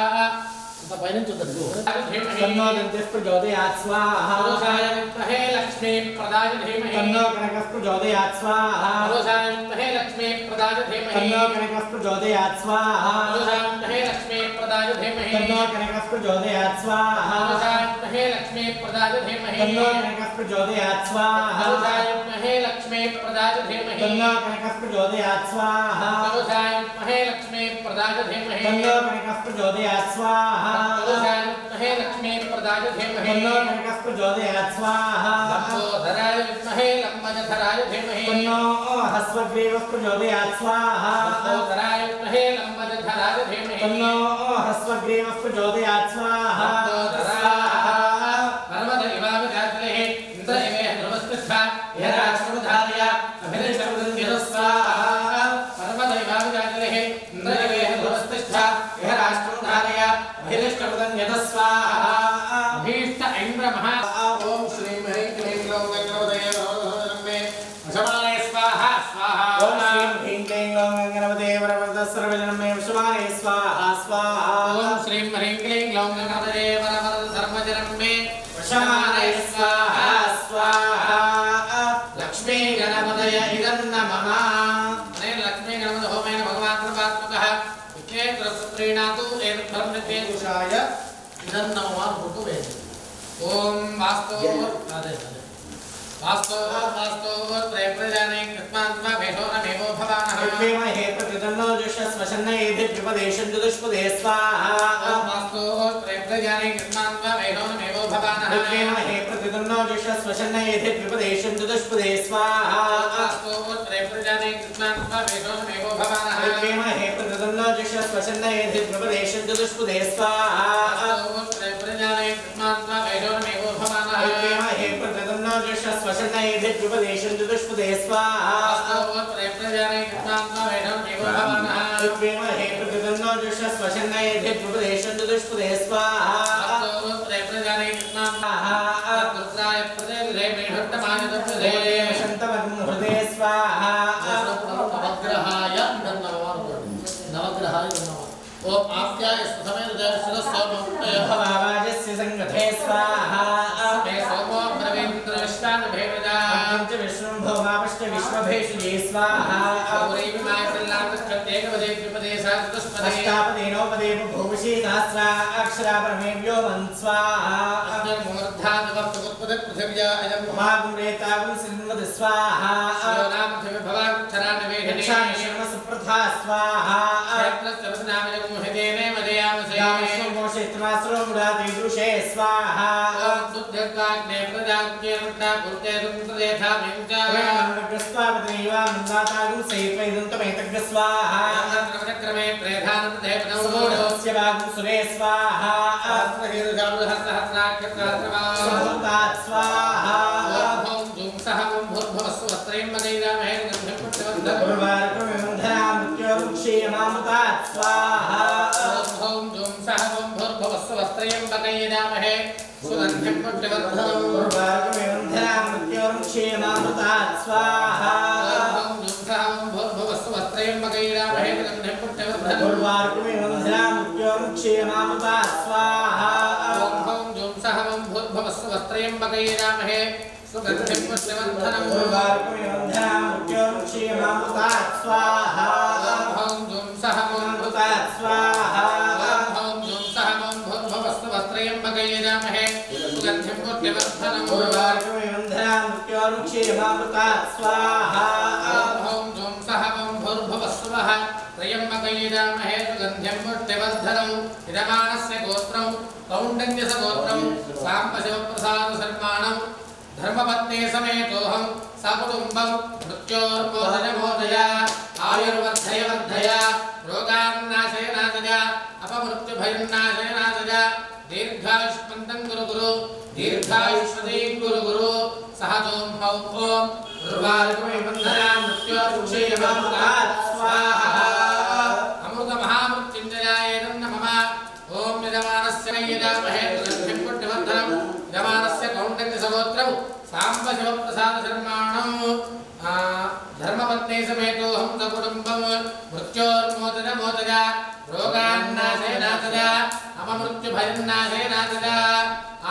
तन्नो दन्तिः प्रचोदयात् स्वाहा पुरुषाय विद्महे लक्ष्मी प्रदाय धीमहि तन्नो कनकः प्रचोदयात् स्वाहा पुरुषाय विद्महे लक्ष्मी प्रदाय धीमहि तन्नो कनकः प्रचोदयात् स्वाहा पुरुषाय विद्महे लक्ष्मी प्रदाय धीमहि तन्नो कनकः प्रचोदयात् स्वाहा पुरुषाय विद्महे लक्ष्मी प्रदाय धीमहि तन्नो कनकः प्रचोदयात् स्वाहा पुरुषाय विद्महे लक्ष्मी प्रदाय धीमहि तन्नो कनकः प्रचोदयात् स्वाहा पुरुषाय विद्महे लक्ष्मी प्रदाय धीमहि तन्नो कनकः प्रचोदयात् स्वाहा पुरुषाय विद्महे लक्ष्मी प्रदाय धीमहि तन्नो कनकः प्रचोदयात् स्वाहा लंबोदराय विद्महे लंबजधराय धीमहि तन्नो हस्वग्रीवः प्रचोदयात् स्वाहा लंबोदराय विद्महे लंबजधराय धीमहि तन्नो हस्वग्रीवः प्रचोदयात् स्वाहा परमदेवाविजातले इंद्र इमे ध्रुवस्पृष्ठा यः राष्ट्रमुधार्य अभिनिष्टमुदन्यः स्वाहा परमदेवाविजातले इंद्र इमे ध्रुवस्पृष्ठा यः राष्ट्रमुधार्य अभिनिष्टमुदन्यः स्वाहा अभीष्ट ऐन्द्र महा ओम श्रीं ह्रीं क्लीं ग्लौं गणपतये नमः अशमाय स्वाहा स्वाहा ओम श्रीं ह्रीं क्लीं ग्लौं गणपतये वरवरद सर्वजनमे विश्वाय स्वाहा स्वाहा ओम श्रीं ह्रीं क्लीं ग्लौं गणपतये वरवरद सर्वजनमे विश्वाय स्वाहा स्वाहा लक्ष्मी गणपतय इदं नमः अनेन लक्ष्मी गणपत होमेन भगवान् सर्वात्मकः विघ्नेश्वरपुत्रीणातु एतद्ब्रह्मणिते दुषाय इदं नमः भूतवे ओम वास्तो प्रजाने कृत्मान्त्वा भेषोरमेवो भवानः विद्महे प्रतिदन्नो जुषस्वशन्नयेधिर्विपदेशं दुष्पदे स्वाहा वास्तो प्रजाने कृत्मान्त्वा भेषोरमेवो भवानः विद्महे प्रतिदन्नो जुषस्वशन्नयेधिर्विपदेशं दुष्पदे स्वाहा वास्तो प्रजाने कृत्मान्त्वा भेषोरमेवो भवानः विद्महे प्रतिदन्नो जुषस्वशन्नयेधिर्विपदेशं दुष्पदे स्वाहा प्रजाने कृत्मान्त्वा भेषोरमेवो भवानः विद्महे प्रतिदन्नो जुषस्वशन्नयेधिर्विपदेशं दुष्पदे स्वाहा प्रजाने कृत्मान्त्वा भेषोरमेवो भवानः विद्महे प्रतिदन्नो जुषस्वशन्नयेधिर्विपदेशं दुष्पदे स्वाहा प्रजाने कृत्मान्त्वा रुद्राय प्रदेले मेढट्टमाय तत्प्रदे शन्तवग्मुहृदे स्वाहा नवग्रहाय नवग्रहाय ఓం ఆప్యాయస్వ సమేత దేవశిరస్సోమోక్తయః భవాజస్య సంగతే స్వాహా మే సోమో బ్రవీంద్ర విశ్వానభేమజా పంచ విష్ణుం భోమాపశ్చ విశ్వభేషుజే స్వాహా గౌరైవి మాయసల్లామస్కృత్యేకపదే ద్విపదే సహస్రపదే అష్టాపదేనోపదే భూషీ సహస్రా అక్షరా పరమే వ్యోమన్ స్వాహా మూర్ధాద్వక్తపదే పృథివ్యా అయం మాగుం రేతాగుం సిన్వద స్వాహా శివనామ పృథివీ భవాన్ చరానవేహినీ యక్షామి శర్మ సుప్రథా స్వాహా క్షేత్రస్య వసనామయ ముహిదేనే మదయామసే యామశ్వం మోషేత్మాశ్రో మురాది దృశే స్వాహా ఓం శుద్ధత్వాగ్నే ప్రజాజ్ఞేర్తా పురుతే దుంతదేథా మించా స్వాపదేవాతాగుం సైత్వైదంతమేతగ్ర స్వాహా క్రమే త్రేధానంత దేవతౌ సమోఢస్య వాగుం సురే స్వాహా సమూతాత్ స్వాహా ఓం జూం సహ ఓం భూర్భువస్సు వస్త్రయం మదైదామహే గంధం పుష్పవంతం పూర్వార్కమిమంధరామృత్యోరుక్షేమాముతాత్ స్వాహా ఓం జూం సహ ఓం భూర్భువస్సు వస్త్రయం మదైదామహే సుగంధం పుష్పవంతం పూర్వార్కమిమంధరామృత్యోరుక్షేమాముతాత్ స్వాహా ఓం జూం సహ ఓం భూర్భువస్సు వస్త్రయం మదైదామహే గంధం పుష్పవంతం పూర్వార్కమిమంధరామృత్యోరుక్షేమాముతాత్ స్వాహా ఓం జూం సహ ఓం భూర్భువస్సు వస్త్రయం మదైదామహే సుగంధం పుష్పవంతం పూర్వార్కమిమంధరామృత్యోరుక్షేమాముతాత్ స్వాహా ఓం జూం సహ ఓం అమృతాత్ స్వాహా ఓం జూం సహ ఓం భూర్భువస్సు వస్త్రయం మదైదామహే సుగంధం పుష్పవంతం పూర్వార్కమిమంధరామృత్యోరుక్షేమాముతాత్ స్వాహా ఓం జూం సహ ఓం భూర్భువస్సు వః త్రయంబకైదామహే సుగంధ్యం పుష్టివర్ధనం ఇదమానస్య గోత్రం కౌండన్యస గోత్రం సాంబశివప్రసాద సర్మాణం ధర్మపత్నే సమేతోహం సకుటుంబం మృత్యోర్మోదయ ఆయుర్వర్ధయ వర్ధయ రోగాన్నాశయ నాశయ అపమృత్యుభయం నాశయ నాశయ దీర్ఘాయుష్మంతం గురు గురు దీర్ఘాయుష్మదీం గురు గురు సహజోం హౌం ఓం పూర్వార్కమిమంధరామృత్యోరుక్షేమాముతాత్ స్వాహా అమృత మహామృత్యుంజయాయ నమః ఓం యజమానస్య యజామహే సుగంధిం పుష్టివర్ధనం యజమానస్య కౌండన్య సగోత్రం సాంబశివప్రసాద శర్మాణం ధర్మపత్నే సమేతోహం సకుటుంబం మృత్యోర్మోదయ మోదయ రోగాన్నాశయ నాశయ అపమృత్యుభయం నాశయ నాశయ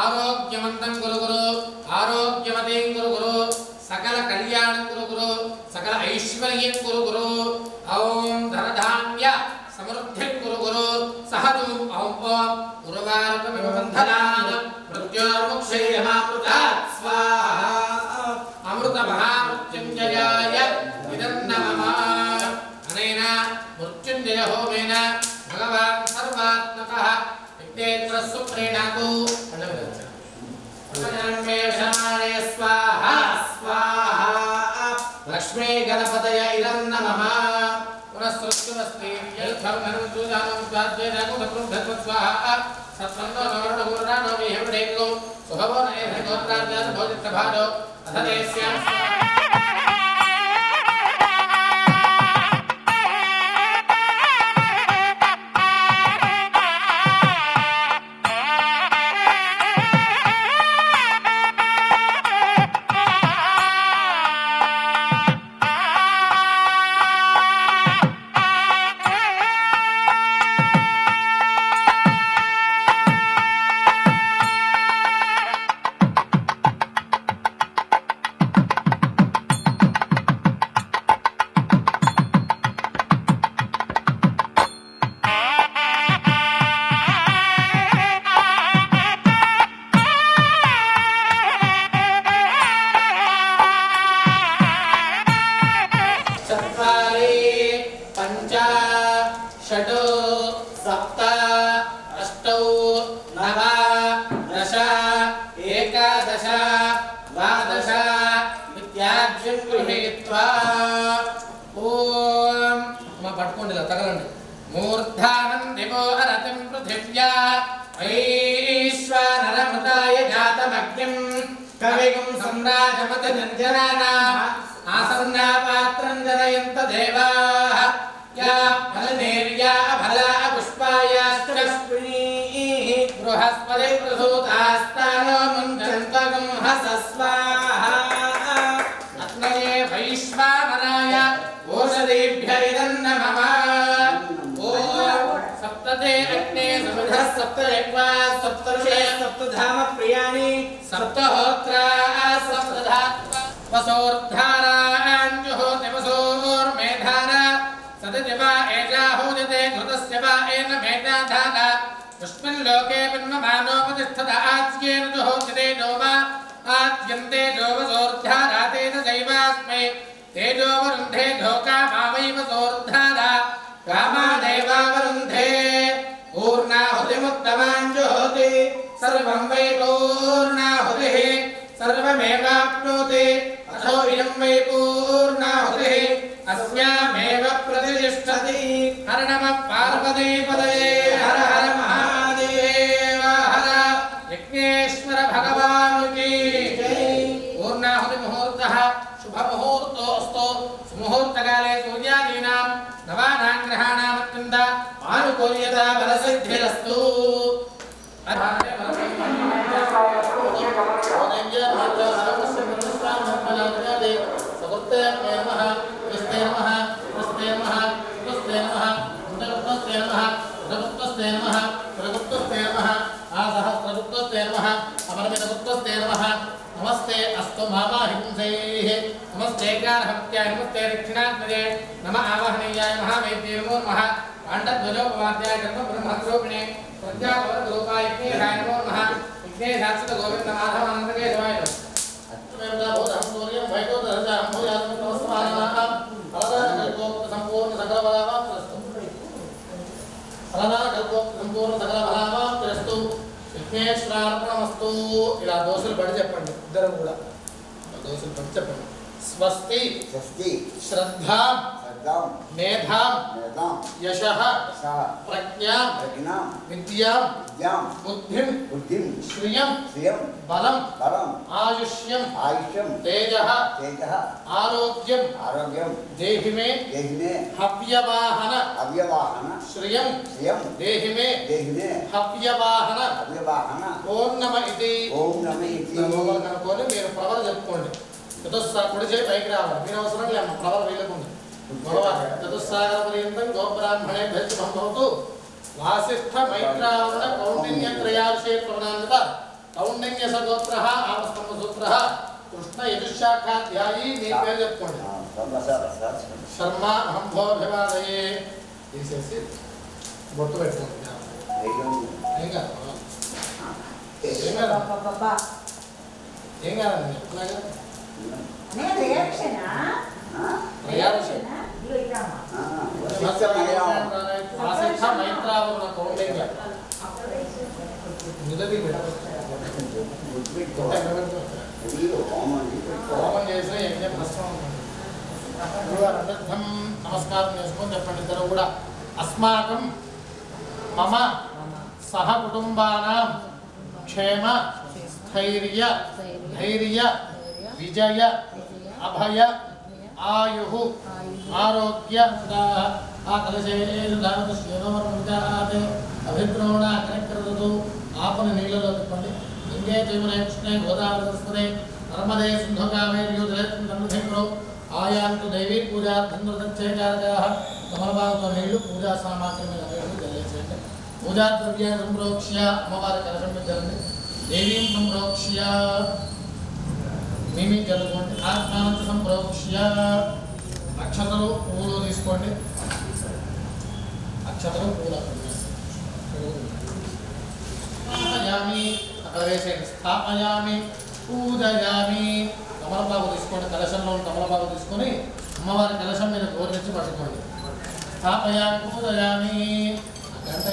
ఆరోగ్యవంతం గురు గురు ఆరోగ్యవతీం గురు గురు సకల కళ్యాణం గురు గురు సకల ఐశ్వర్యం గురు గురు ఓం ధనధాన్య సమృద్ధిం గురు గురు సహజం ఓం ఓం ఉర్వారుకమిమంధనాన్ మృత్యోర్ముక్షయమామృతాత్ స్వాహా అమృత మహామృత్యుంజయాయ ఇదం నమః అనేన మృత్యుంజయ హోమేన భగవాన్ సర్వాత్మకః విఘ్నేశ్వర సుప్రీణాకు స్వాహా స్వాహా లక్ష్మీ గణపతయ ఇదం నమః పునఃసృష్టిమస్తి యథం నరుజుదానం స్వాద్వేదకుదపురం ధర్మ స్వాహా సత్సంతో నవరణ గురురాణో విహండేకో సుభవో నయన గోత్రాజ్ఞాన భోజితభారో అథదేశ్యాం षट् सप्त अष्टौ नव दश एकादश द्वादश इत्याद्यं गृहीत्वा ओम మా పట్టుకోండి ఇలా తగలండి మూర్ధానం దివో అరతిం పృథివ్యా వైశ్వానరమృతాయ జాతమగ్నిం కవిగుం సమ్రాజమతనంజనానా ఆసన్నా పాత్రం జనయంత దేవాః యా ఫలనేర్యా ఫలా పుష్పాయాష్టరస్మినీ బృహస్పతి ప్రసూతాస్తానో ముంచంతగం హసస్వాహా అత్నయే వైశ్వానరాయ ఓషధేభ్య ఇదం నమః ఓం సప్త सप्तरेक्वा सप्तऋषे सप्तधाम प्रियाणि सप्तहोत्रा सप्तधा वसोर्धाराञ्जुहोति वसोर्मेधाना सदति वा एजाहोजते घृतस्य वा एन मेधाधाना तस्मिन् लोके ब्रह्ममानोपतिष्ठत आज्येन जुहोति तेजो वा आद्यन्ते जोवसोर्धारा तेजसैवास्मै तेजो वरुन्धे ढोका मा वै वसोर्धारा कामादेवावरुन्धे पूर्णाहुतिमुत्तमाञ्जुहोति सर्वं वै पूर्णाहुतिः सर्वमेवाप्नोति अथो इयं वै पूर्णाहुतिः अस्यामेव प्रतिष्ठति हर नमः पार्वतीपतये हर हर महादेव हर विघ्नेश्वर भगवान् की जय। पूर्णाहुति मुहूर्तः शुभ मुहूर्तोऽस्तु सुमुहूर्तकाले सूर्यादीनां नवानां ग्रहाणाम् अत्यन्त आनुकूल्यता बलसिद्धिरस्तु। नमस्ते अस्तु मामाहिंसैः नमस्ते कारहत्याय नमस्ते दक्षिणात्मजे नमः आवाहनीयाय महावैद्ये नमो नमः पाण्डध्वजोपवाद्याय कर्म ब्रह्मस्वरूपिणे प्रज्ञापवरूपाय विघ्नेशाय नमो नमः विघ्नेशाच्युत गोविन्द माधवानन्दकेशवाय విఘ్నేశ్వరార్పణమస్తు. ఇలా దోషులు పడి చెప్పండి, ఇద్దరు కూడా దోషులు పడి చెప్పండి. స్వస్తి స్వస్తి శ్రద్ధాం శ్రద్ధాం మేధాం మేధాం యశః యశః ప్రజ్ఞాం ప్రజ్ఞాం విద్యాం విద్యాం బుద్ధిం బుద్ధిం శ్రియం శ్రియం బలం బలం ఆయుష్యం ఆయుష్యం తేజః తేజః ఆరోగ్యం ఆరోగ్యం దేహిమే దేహినే హవ్యవాహన అవ్యవాహన శ్రియం శ్రియం దేహిమే దేహినే హవ్యవాహన అవ్యవాహన ఓం నమ ఇది. ఓం నమ ఇతి. అనుకోని మీరు ప్రవర చెప్పుకోండి. చతుస్సాగర కుడి చేయి పైకి రావాలి, మీరు అవసరం లేదు ప్రవర వేయకుండా చతుస్సాగర పర్యంతం గోబ్రాహ్మణే భ్యర్థం భవతు. వాసిష్ఠ మైత్రావణ కౌండిన్య త్రయార్షే ప్రవణాన్విత కౌండిన్య సగోత్రః ఆవస్తంభ సూత్రః కృష్ణ యజుశాఖాధ్యాయీ. మీ పేరు చెప్పుకోండి. శర్మ అహంభోభివాదయే తీసేసి బొట్టు పెట్టుకోండి. ఏం కాదు ఏం కాదండి ఎట్లాగా మైత్రావరణ కౌండిన్య నిలది హోమం చేసిన యజ్ఞ భస్మం. నమస్కారం చేసుకొని చెప్పండి ఇద్దరు కూడా. అస్మాకం మమ సహ కుటుంబానాం క్షేమ స్థైర్య ధైర్య విజయ అభయ ఆయు ఆరోగ్య అభిద్రోణాకరదు. ఆపని నీళ్ళలో తిప్పండి. గంగే జమునే కృష్ణే గోదావరి సరస్వతే నర్మదే సింధు కావేర్యో జలత్రు ఆయాంతు దైవీ పూజార్థం నృతచ్చేకారకాః. కమలబాబుతో నీళ్లు పూజా సామాగ్రి మీద జల్లేసేయండి. పూజా ద్రవ్యాన్ని సంప్రోక్ష్య అమ్మవారి కలశం పెట్టండి. దేవీం సంప్రోక్ష్య మేమీ చదువుకోండి. ఆత్మానంత సంప్రోక్ష్య అక్షతలు పూలు తీసుకోండి. అక్షతలు పూలు స్థాపయామి అక్కడ వేసేయండి. స్థాపయామి పూజయామి. తమలపాకు తీసుకోండి. కలశంలో తమలపాకు తీసుకొని అమ్మవారి కలశం మీద గోరించి పట్టుకోండి. స్థాపయామి పూజయామి. అంటే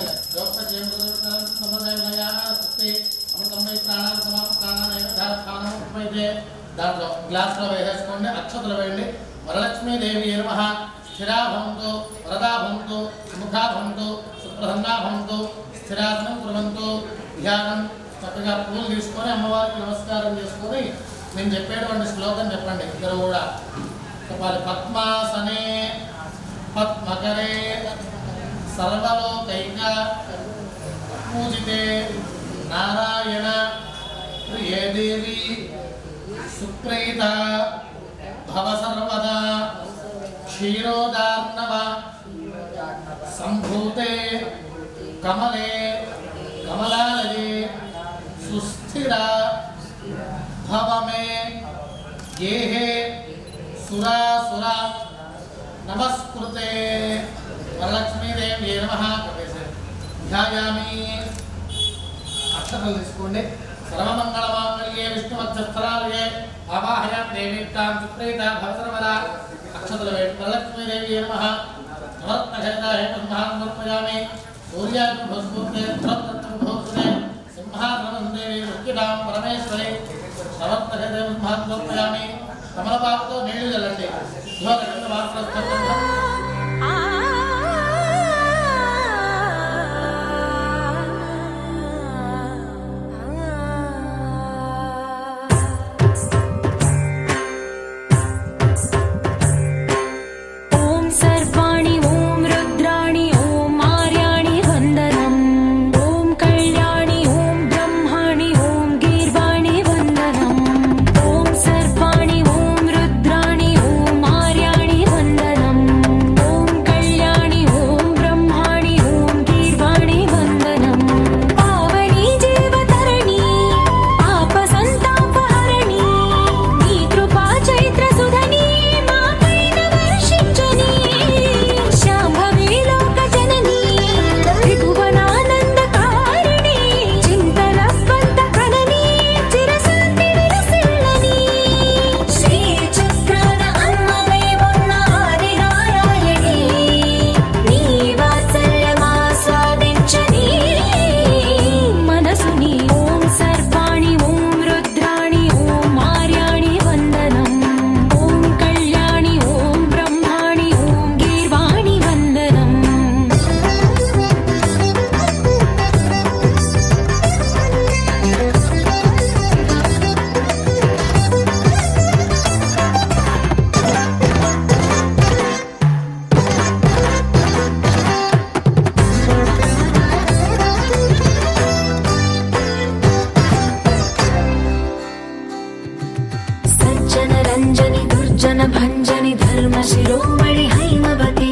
దాంట్లో గ్లాస్లో వేసేసుకోండి. అక్షతలు వేయండి. వరలక్ష్మీదేవి నమః. స్థిరా భవంతు వరదా భవంతు సుముఖా భవంతు సుప్రసన్నా భవంతు స్థిరాసనం కుర్వంతు. ధ్యానం చక్కగా పూలు తీసుకొని అమ్మవారికి నమస్కారం చేసుకొని నేను చెప్పేటువంటి శ్లోకం చెప్పండి. ఇద్దరు కూడా చెప్పాలి. పద్మాసనే పద్మకరే సర్వలోకైక పూజితే నారాయణ ప్రియే దేవి సుప్రీత భవ సర్వదా క్షీరోదార్ణవ సంభూతే కమలే कमलालये सुस्थिरा भव मे गेहे सुरासुरा नमस्कृते वरलक्ष्मी देवी नमः ध्यायामि अक्षराలు తీసుకోండి సర్వమంగళమాంగళ్యే విష్ణువక్షస్థలాలయే ఆవాహయామి దేవీతాం సుప్రీతా భవసర్వదా అక్షతలు వేడి వరలక్ష్మీ దేవి నమః నమః బ్రహ్మాన్ సమర్పయామి సూర్యాగ్ని భస్మోతే ధరత్తం భోజనే సింహాసనం దేవి రుక్కిడాం పరమేశ్వరి నమః బ్రహ్మాన్ సమర్పయామి కమలపాకుతో నీళ్లు చల్లండి శుభకరంగా వార్తలు भंजनी धर्म शिरोमणि हैमवती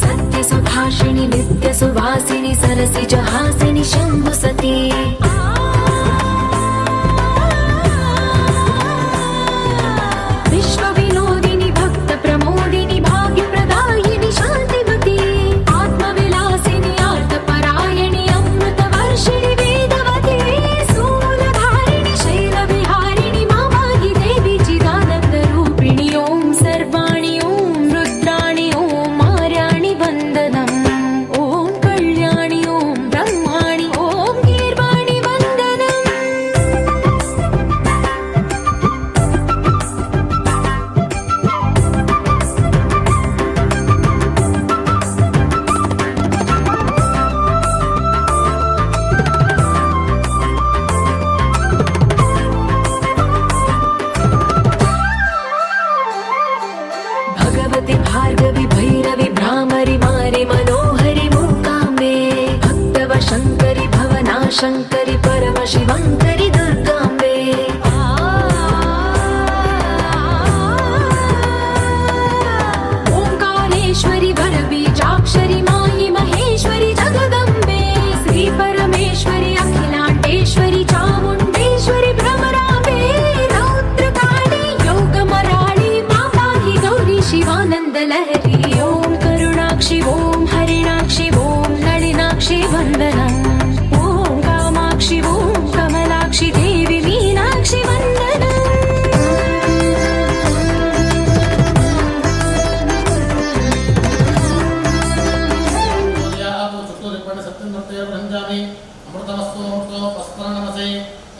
सत्य सुभाषिणि नित्य सुवासिनि सरसिज हासिनि शंभु सती विश्व विनोदिनि भक्त प्रमोदिनि भाग्य प्रदायिनि शांतिमती आत्मविलासिनि आर्तपरायणि अमृत वर्षिणि वेदवती सूलधारिणि शैल विहारिणि मामाहि देवी चिदानंद रूपिणि ओम सर्वाणि ओम रुद्राणि ओम आर्याणि वंदनम् ओम कल्याणि ओम ब्रह्माणि ओम गीर्वाणि वंदनम् भगवति भार्गवि भैरवि भ्रामरि मारि मनोहरि मूकाम्बे भक्तव शङ्करि भवना शङ्करि परम शिवङ्करि दुर्गाम्बे ओंकारेश्वरि वरबीजाक्षरि मायि महेश्वरि जगदम्बे श्री परमेश्वरि अखिलाण्डेश्वरि चामुण्डेश्वरि भ्रमराम्बे रौद्रकाली योगमराळि माताहि गौरी शिवानन्द लहरी ओम करुणाक्षि ओम हरिणाक्षि ओम नलिनाक्षि वन्दनम् ओम कामाक्षि ओम कमलाक्षि देवी मीनाक्षि वन्दनम्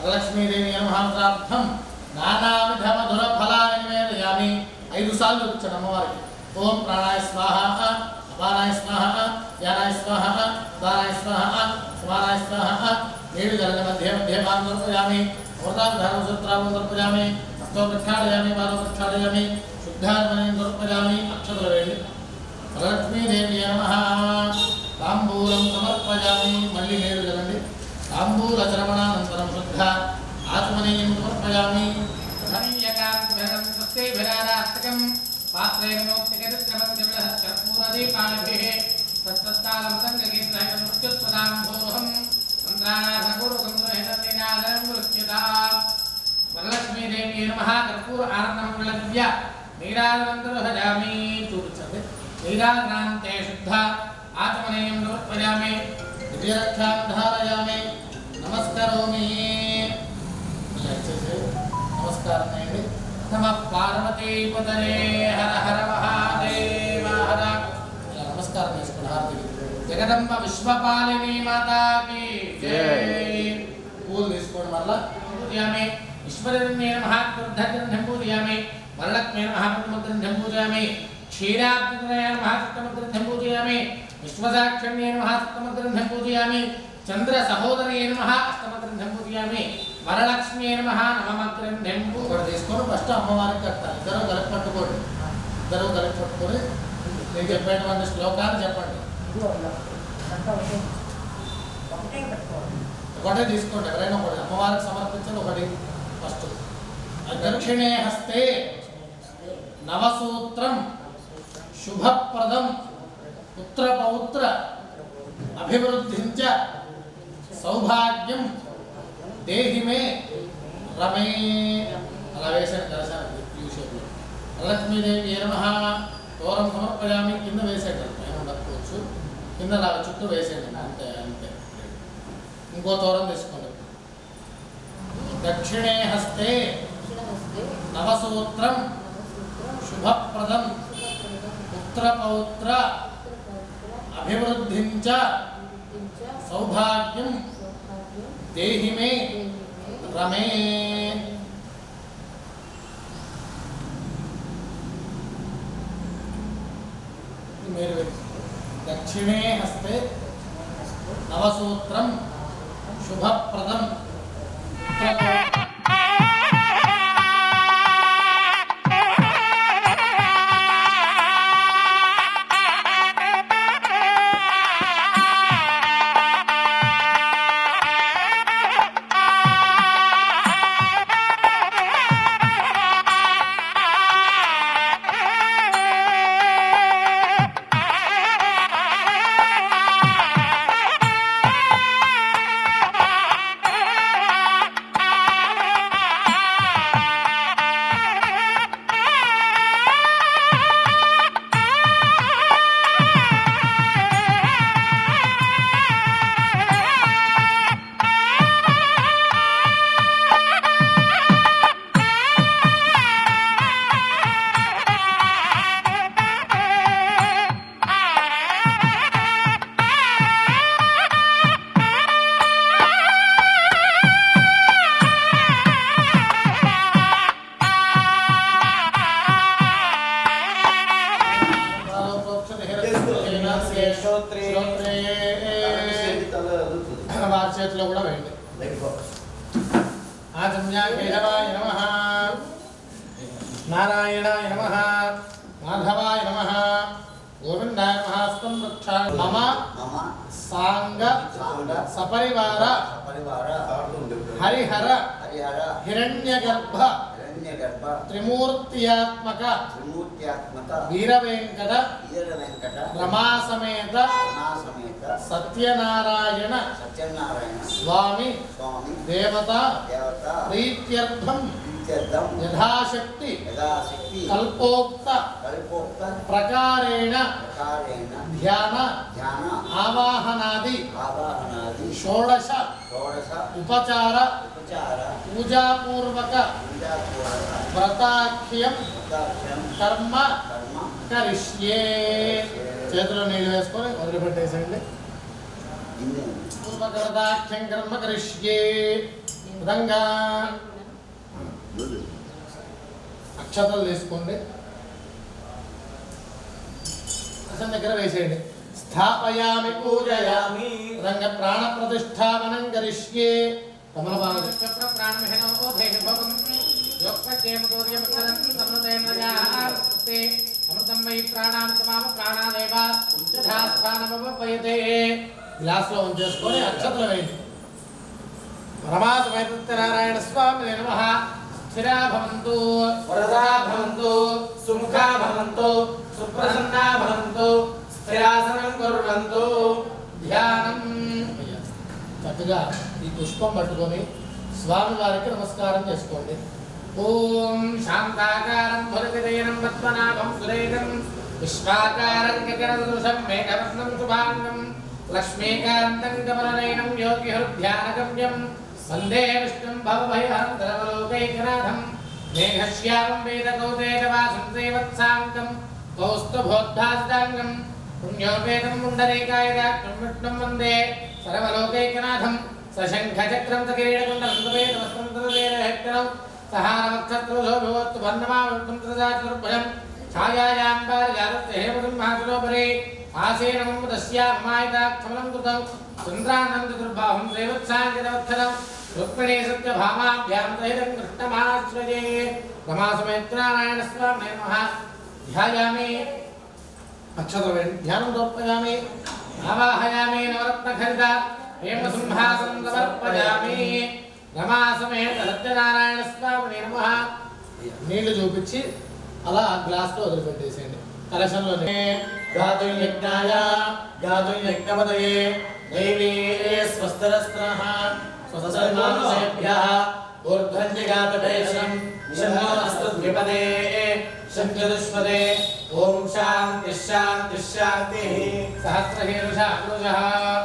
వరలక్ష్మీ దేవి నమః నానావిధ మధుర ఫలాన్ని నివేదయామి 5 సార్లు వచ్చాను అమ్మవారికి ఓం ప్రాణాయ స్వాహ అపానాయ స్వాహ ధ్యానాయ స్వాహ ఉదానాయ స్వాహ సమానాయ స్వాహ 7 జలన మధ్య మధ్య భాగం సమర్పయామి అమృతాధారం సూత్రావం సమర్పయామి హస్తం ప్రక్షాళయామి పాదం ప్రక్షాళయామి శుద్ధాత్మని సమర్పయామి అక్షతలు వేడి వరలక్ష్మీ దేవి నమః తాంబూలం సమర్పయామి మళ్ళీ 7 జలండి తాంబూల చరమణానంతరం శుద్ధ ఆత్మనీయం సమర్పయామి ధన్యకాంతిభరం సత్యభిరారాత్మకం పాత్రేణ మోక్తికరిత్రమం జవలః కర్పూరదీపానిభిః తత్తత్కాలమసంగగీత్రహం మృత్యుత్పదాం భూర్హం వరలక్ష్మీదేవి నమః కర్పూర ఆనందమంగళదివ్య నీరాజనందరు హజామి చూపించండి. నీరాజనాంతే శుద్ధ ఆచమనీయం సమర్పయామి. విజయరక్షాం ధారయామి. నమస్కరోమి. నమస్కారం చేయండి. నమః పార్వతీపతయే హర హర మహాదేవ హర. ఇలా నమస్కారం చేసుకోండి. హారతికి జగదంబ విశ్వపాలిని మాతాకి జై. పూలు తీసుకోండి. మరలా పూజయామి. ఈశ్వరన్యేన మహాగ్రంథం పూజయామి. వరలక్ష్మీన మహాగ్రంథం పూజయామి. క్షీరాబ్దినయన మహాగ్రంథం పూజయామి. విశ్వసాక్షణ్యేన మహాగ్రంథం పూజయామి. చంద్ర సహోదరేణ మహాగ్రంథం పూజయామి. వరలక్ష్మీన మహానవమగ్రంథం కూడా తీసుకొని ఫస్ట్ అమ్మవారికి కట్టాలి. ఇద్దరు కలిపి పట్టుకోండి. ఇద్దరు కలిపి పట్టుకొని నేను చెప్పేటువంటి శ్లోకాలు చెప్పండి. ఒకటే తీసుకోండి. ఎవరైనా ఒకటి అమ్మవారికి సమర్పించండి. ఒకటి ఫస్ట్. దక్షిణే హస్తే నవసూత్రం శుభప్రదం పుత్రపౌత్ర అభివృద్ధించ సౌభాగ్యం దేహి మే రమే. అలా వేసాను కలశాన్ని యూ షేప్లో. వరలక్ష్మీదేవి నమః తోరం సమర్పయామి. కింద వేసేటండి. పైన ఉండకపోవచ్చు. కింద అలా చుట్టూ వేసేయండి. అంతే అంతే. ఇంకో తోరం తీసుకోండి. దక్షిణే హస్తే నవసూత్రం శుభప్రదం పుత్రపౌత్ర అభివృద్ధించ సౌభాగ్యం దేహి మే రమే. మీరు దక్షిణే హస్తే నవసూత్రం శుభప్రదం పుత్రపౌత్ర వారి చేతిలో కూడా వేయండి. ఆచమ్యా కేశవాయ నమః. నారాయణాయ నమః. మాధవాయ నమః. గోవిందాయ నమః. స్తం వృక్షాయ మమ సాంగ సపరివార హరిహర హిరణ్యగర్భ త్రిమూర్త్యాత్మక వీరవేంకట రమాసమేత సత్యనారాయణ స్వామి దేవత ప్రీత్యర్థం యథాశక్తి కల్పోక్త ప్రకారేణ ధ్యాన ఆవాహనాది షోడశ ఉపచార పూజాపూర్వక వ్రతాఖ్యం కర్మ కరిష్యే. చేతిలో నీళ్ళు వేసుకొని వదిలిపెట్టేసేయండి. పూర్వకృతాఖ్యం కర్మ కరిష్యే. విధంగా అక్షతలు తీసుకోండి. అసలు దగ్గర వేసేయండి. స్థాపయామి పూజయామి రంగ ప్రాణ ప్రతిష్టాపనం కరిష్యే. కమలపాద ప్రాణమహనో భేభవంతి అమృతం మై ప్రాణాంతమామ ప్రాణాదేవ యథాస్థానమపయతే. గ్లాస్లో ఉంచేసుకొని అక్షతలు వేయండి. పరమాత్మ నారాయణ స్వామి నమః. స్థిరా భవంతు వరదా భవంతు సుముఖా భవంతు సుప్రసన్నా భవంతు స్థిరాసనం కుర్వంతు. ధ్యానం చక్కగా ఈ పుష్పం పట్టుకొని స్వామివారికి నమస్కారం చేసుకోండి. ఓం శాంతాకారం భుజగశయనం పద్మనాభం సురేశం విశ్వాకారం గగనసదృశం మేఘవర్ణం శుభాంగం లక్ష్మీకాంతం కమలనయనం యోగిహృద్ధ్యానగమ్యం వందే విష్ణుం భవభయహరం సర్వలోకైకనాథం మేఘశ్యామం వేదకౌతేజవాసం శ్రీవత్సాంతం కౌస్తుభోద్భాసితాంగం పుణ్యోపేతం పుండరీకాయదాక్షం విష్ణుం వందే సర్వలోకైకనాథం సశంఖచక్రం సకిరీటకుండలం సహారవక్షత్రోభవత్తు వర్ణమావృతం ఛాయాయాం పారిజాతస్య హేమసింహాసనోపరి ఆసీనం తస్యామాయితాక్షమలం కృతం చంద్రానందదుర్బాహుం శ్రీవత్సాంకితవత్సలం రుక్మిణీ సత్యభామాభ్యాం సహితం కృష్ణమాశ్రయే రమాసమేత్రారాయణ స్వామి నమః ధ్యాయామి అక్షతవేణి ధ్యానం సమర్పయామి ఆవాహయామి నవరత్నఖరిత హేమసింహాసనం సమర్పయామి రమాసమేత సత్యనారాయణ స్వామి నమః. నీళ్లు చూపించి అలా గ్లాస్లో వదిలిపెట్టేసేయండి. కలశంలోనే గాతుర్యజ్ఞాయ గాతుర్యజ్ఞపదయే దైవీ స్వస్తరస్త్రః స్వసర్వానుసేభ్యః ఊర్ధ్వన్యగాతభేషం విషన్నోస్తద్విపదే శంచతుష్పదే ఓం శాంతి శాంతి శాంతి సహస్రశీర్ష పురుషః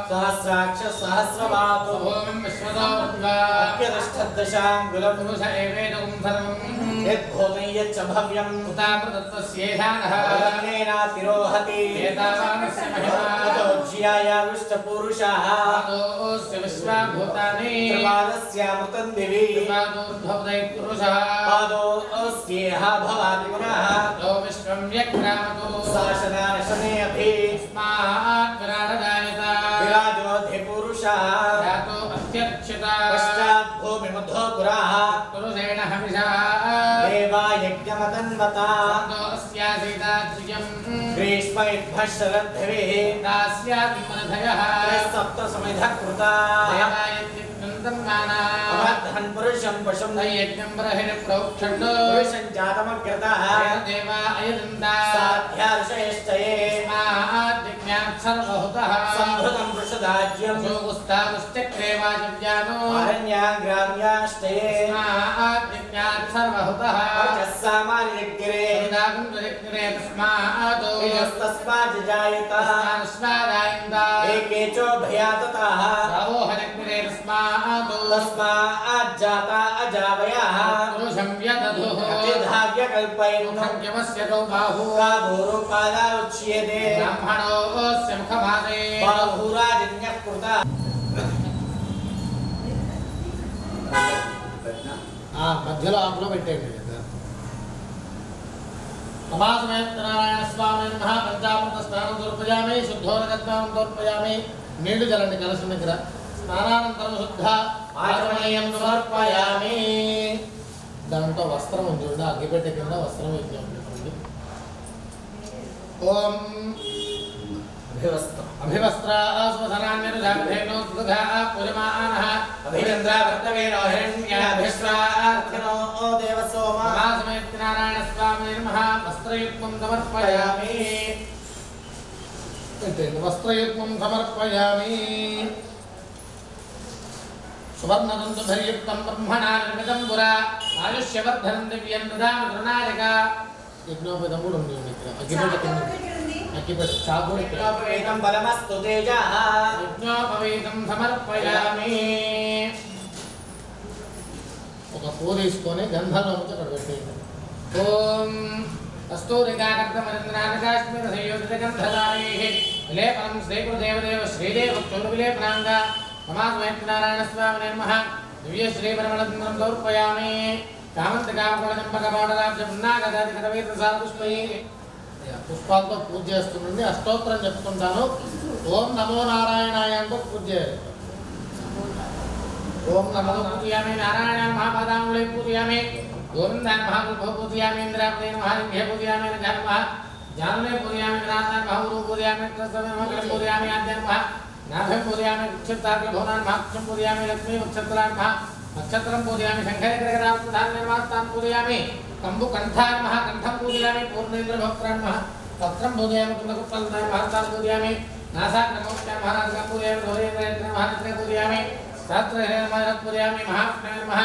సహస్రాక్ష సహస్రవాతో ఓం విశ్వదోర్ధ్వాఖ్యదష్టదశాంగులం పురుష ఏవేదం సర్వం యద్భూతం యచ్చ భవ్యం ఉతామృతత్వస్యేషానః వదన్నేనాతిరోహతి ఏతావానస్య మహిమా తోజ్యాయ విష్ణుపురుషః తోస్య విశ్వభూతాని త్రిపాదస్యామృతం దివి త్రిపాదోర్ధ్వదై పురుషః పాదోస్యేహ భవాతి పునః తో విశ్వం యక్రామతో శాసనానశనే అభి స్మాత్ విరాడదాయత విరాజోధి పురుషః జాతో అత్యర్చిత పశ్చాత్ భూమిమధ్యో పురః పురుషేణ హవిషా దేవా యజ్ఞమతన్వతా తో అస్యాసీతాజ్యం గ్రీష్మైద్భశరద్భిః దాస్యాదిమనధయః సప్త సమిధ కృతా అమర్ధన్ పురుషం పశుం యజ్ఞం ప్రహిణ ప్రోక్షణో పురుషం జాతమగ్రతః దేవా అయదంతా సాధ్యార్షయష్టయే స్మాద్యజ్ఞాత్ సర్వహుతః సంభృతం వృషదాజ్యం సోగుస్తాముశ్చక్రే వాజవ్యానో అరణ్యాగ్రామ్యాష్టయే స్మాద్యజ్ఞాత్ సర్వహుతః వచస్సామానియగ్రే దాగం త్వరిగ్రే తస్మాదో యస్తస్మాజ్జాయత స్మాదాయందా ఏకే చో భయాతతః రావోహనగ్రే తస్మాజ్జాత అజావయః పురుషం యదధుః అతిధావ్యకల్పైముఖం యమస్య కౌ బాహు బాహురూపాదా ఉచ్యతే బ్రాహ్మణోస్య ముఖమాదే బాహురాజన్యః కృతా మధ్యలో ఆకులో పెట్టేయండి. నమాసమేత్తనారాయణ స్వామి నమః. పంచామృత స్నానం దూర్పయామి శుద్ధోదకస్నానం దూర్పయామి. నీళ్లు చల్లండి కలశం దగ్గర. స్నానానంతరం శుద్ధ ఆచమనీయం సమర్పయామి. దాంట్లో వస్త్రం ఉంది చూడండి, అగ్గిపెట్టె కింద వస్త్రం యజ్ఞం ఉంటుంది. ఓం అభివస్త్ర స్వధనాన్యరుధాధేనో సుధా పురిమానః అభిచంద్ర వర్తవేనో హిరణ్యాభిశ్రార్థనో దేవసోమ. నమాసమేత్తి నారాయణ స్వామి నమః. వస్త్రయుగ్మం సమర్పయామి. వస్త్రయుగ్మం సమర్పయామి. సువర్ణదంతుధర్యుక్తం బ్రహ్మణా నిర్మితం పురా ఆయుష్యవర్ధనం దివ్యం దదామి తృణాయక. యజ్ఞోపేతం కూడా ఉంది ఇక్కడ. అగ్గిపెట్టె కింద అగ్గిపెట్టె చాకు యజ్ఞోపవేతం బలమస్తు తేజః. యజ్ఞోపవేతం సమర్పయామి. ఒక పువ్వు తీసుకొని గంధంలో నుంచి అక్కడ పెట్టేయండి. ఓం కస్తూరికాకర్తమరింద్రానకాశ్మీర సంయోజిత గంధధారైః విలేపనం శ్రీగురుదేవదేవ శ్రీదేవ చోరు విలేపనాంగ. నమాసమేత్తి నారాయణ స్వామి నమః. దివ్య శ్రీ పరిమళచంద్రం సమర్పయామి. కామంత కామకోళంబకపాటలాబ్జపుష్పై పుష్పాలతో పూజ చేస్తుండండి. అష్టోత్తరం చెప్తుంటాను. ఓం నమో నారాయణాయ అంటూ పూజ చేయాలి. ఓం నమో పూజయామి నారాయణ మహాపాదాములే పూజయామి. గోవిందాయ మహాగురు పూజయామి. ఇంద్రాపదే మహాలింగే పూజయామి. నమః జాననే పూజయామి. నారాయణ మహాగురు పూజయామి. కృష్ణ పూజయామి. ఆద్య నమః నాభం పూజయామి. నక్షత్రాగ్ర భవనాన్ని మహాక్షం పూజయామి. లక్ష్మీ నక్షత్రాన్ని మహా నక్షత్రం పూజయామి. శంఖరగ్రహరామప్రధాన నిర్మాతాన్ని పూజయామి. కంబు కంఠాన్ని మహా కంఠం పూజయామి. పూర్ణేంద్ర భక్తాన్ని మహా పత్రం పూజయామి. కుండకుప్పల్ని మహాత్తాన్ని పూజయామి. నాసాగ్రమోక్షాన్ని మహారాజగా పూజయామి. గౌరేంద్ర మహారాజగా పూజయామి. శాస్త్రహేన నమః పూజయామి మహావిష్ణవే నమః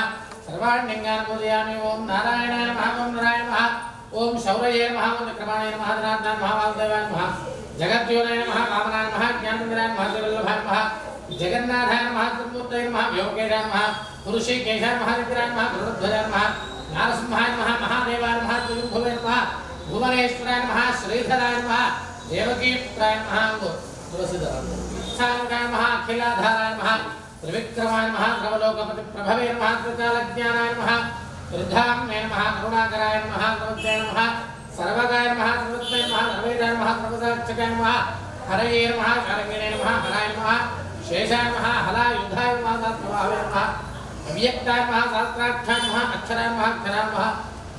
సర్వాణ్యంగాన్ పూజయామి ఓం నారాయణాయ నమః ఓం నారాయణ నమః ఓం శౌరయే నమః ఓం విక్రమాణే నమః ధనార్దనాయ నమః వాసుదేవాయ నమః జగద్యోనాయ నమః వామనాయ నమః జ్ఞానమందిరాయ నమః శ్రీవల్లభాయ నమః జగన్నాథాయ నమః త్రిమూర్తయే నమః యోగేశాయ నమః పురుషేకేశాయ నమః నిత్యాయ నమః గరుడధ్వజాయ నమః నారసింహాయ నమః మహాదేవాయ నమః త్రివిభువే నమః భువనేశ్వరాయ నమః శ్రీధరాయ నమః దేవకీపుత్రాయ నమః తులసీధరాయ నమః అఖిలాధారాయ నమః త్రివిక్రమాయ నమః ద్రవలోకపతి ప్రభవే నమః త్రికాలజ్ఞానాయ నమః త్రిధామ్నే నమః కరుణాకరాయ నమః ప్రవృత్తే నమః సర్వగాయ నమః ప్రవృత్తే నమః నవేదాయ నమః ప్రవదాక్షకాయ నమః హరయే నమః శరణ్యనే నమః హరాయ నమః శేషాయ నమః హలాయుధాయ నమః సత్ప్రభావే నమః అవ్యక్తాయ నమః సహస్రాక్షాయ నమః అక్షరాయ నమః అక్షరాయ నమః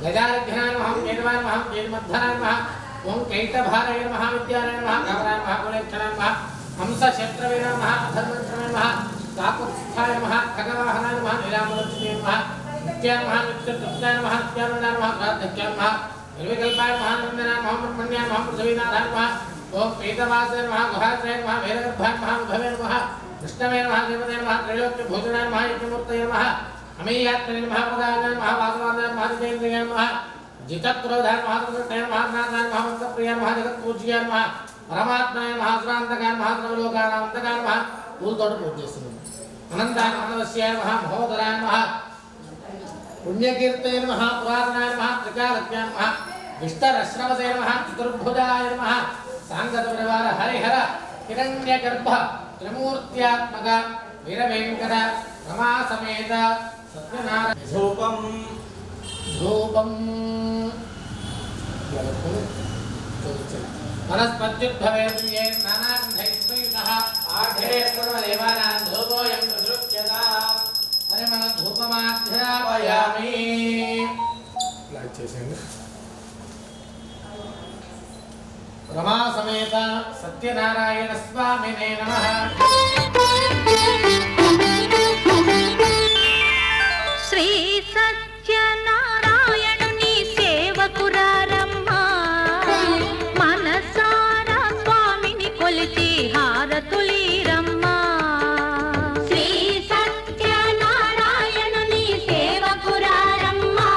గజారధ్యనాయ నమః కేతవాయ నమః కేతమధ్వనాయ నమః ఓం కైటభారాయ నమః విద్యానాయ నమః గౌరాయ నమః కులేక్షణాయ నమః హంసక్షేత్రవే నమః అధర్మక్షణాయ నమః కాకుత్స్థాయ నమః ఖగవాహనాయ నమః నీలామలక్ష్మీ నమః నిత్యాయ నమః నిత్యతృప్తాయ నమః నిత్యానందాయ నమః ప్రార్థక్యాయ నమః నిర్వికల్పాయ నమః నిర్మలాయ నమః బ్రహ్మణ్యాయ నమః పృథ్వీనాథాయ నమః ఓం పీతవాసాయ నమః గుహాశ్రయాయ నమః వేదగర్భాయ నమః విభవే నమః విష్ణవే నమః దేవతే నమః త్రైలోక్య భోజనాయ నమః యజ్ఞమూర్తయే నమః అమేయాత్మనే నమః ప్రదాయ నమః వాసవాదాయ నమః జితేంద్రియాయ నమః జితక్రోధాయ నమః త్రికృష్ణాయ నమః నాథాయ నమః మంత్రప్రియాయ నమః జగత్పూజ్యాయ నమః పరమాత్మాయ నమః సురాంతకాయ నమః సర్వలోకానాంతకాయ నమః పూలతోటి పూజ చేస్తున్నాము అనంతాయ మానవస్యాయ నమః మహోదరాయ నమః పుణ్యకీర్తయ నమః పురాతనాయ నమః త్రికాలజ్ఞాయ నమః విష్టరశ్రవసే నమః చతుర్భుజాయ నమః సాంగత పరివార హరిహర హిరణ్యగర్భ త్రిమూర్త్యాత్మక వీరవేంకట రమా సమేత సత్యనారాయణ ధూపం ధూపం వనస్పత్యుద్భవే ప్రియే నానాగంధైః ఆఢే సర్వదేవానాం ధూపోయం ప్రదృశ్యతాం అరే మన ధూపమాధ్యాపయామి లైక్ చేసేయండి రమా సమేత సత్యనారాయణ స్వామినే నమః శ్రీ సత్యనారాయణుని సేవకురారమ్మా మనసారా స్వామిని కొలిచి హారతులీరమ్మా శ్రీ సత్యనారాయణుని సేవకురారమ్మా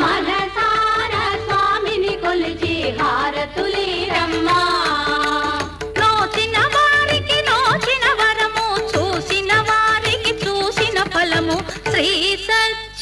మనసారా స్వామిని కొలిచి హారతులీరమ్మా నోచిన వారికి నోచిన వరము చూసిన వారికి చూసిన ఫలము శ్రీ సత్య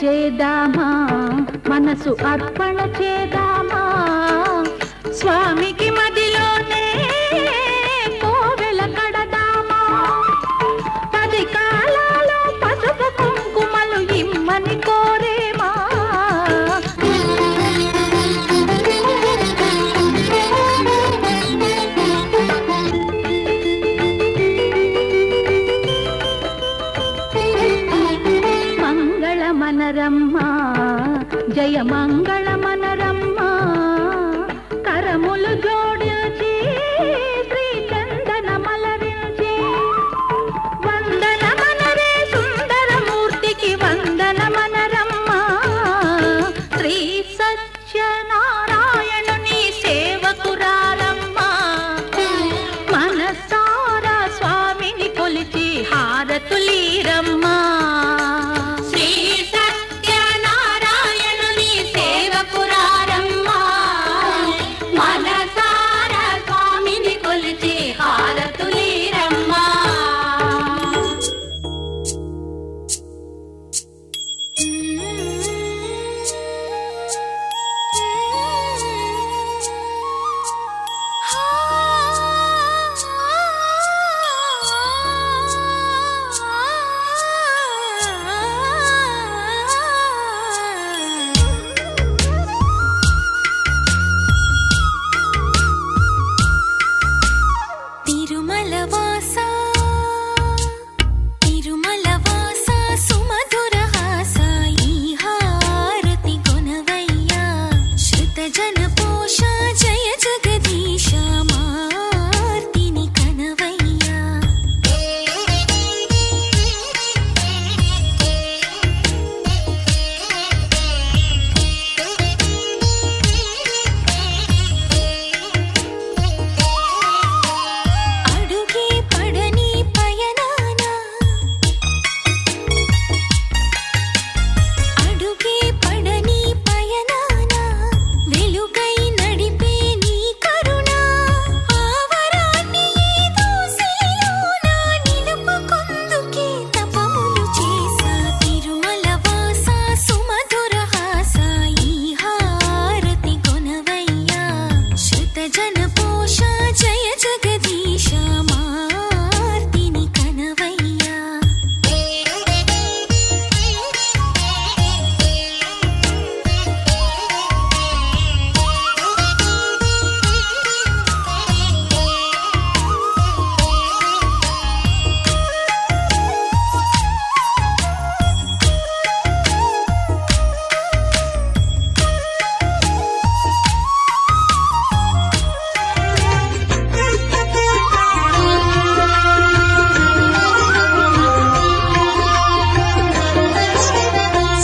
చేద్దామా, మనసు అర్పణ చేద్దామా, స్వామికి మదిలోనే కోవెల కడదామా, 10 కాలాలో పసుపు కుంకుమలు ఇమ్మని కోరేమా. మనరమ్మా జయ మంగళ మనరమ్మా, కరములు జోడించి శ్రీ చందన మలరించి, వందన మనరే సుందరమూర్తికి వందన మనరమ్మా, శ్రీ సత్యనారాయణుని సేవకురారమ్మా, మనసారా స్వామిని కొలిచి హారతులీరమ్మా.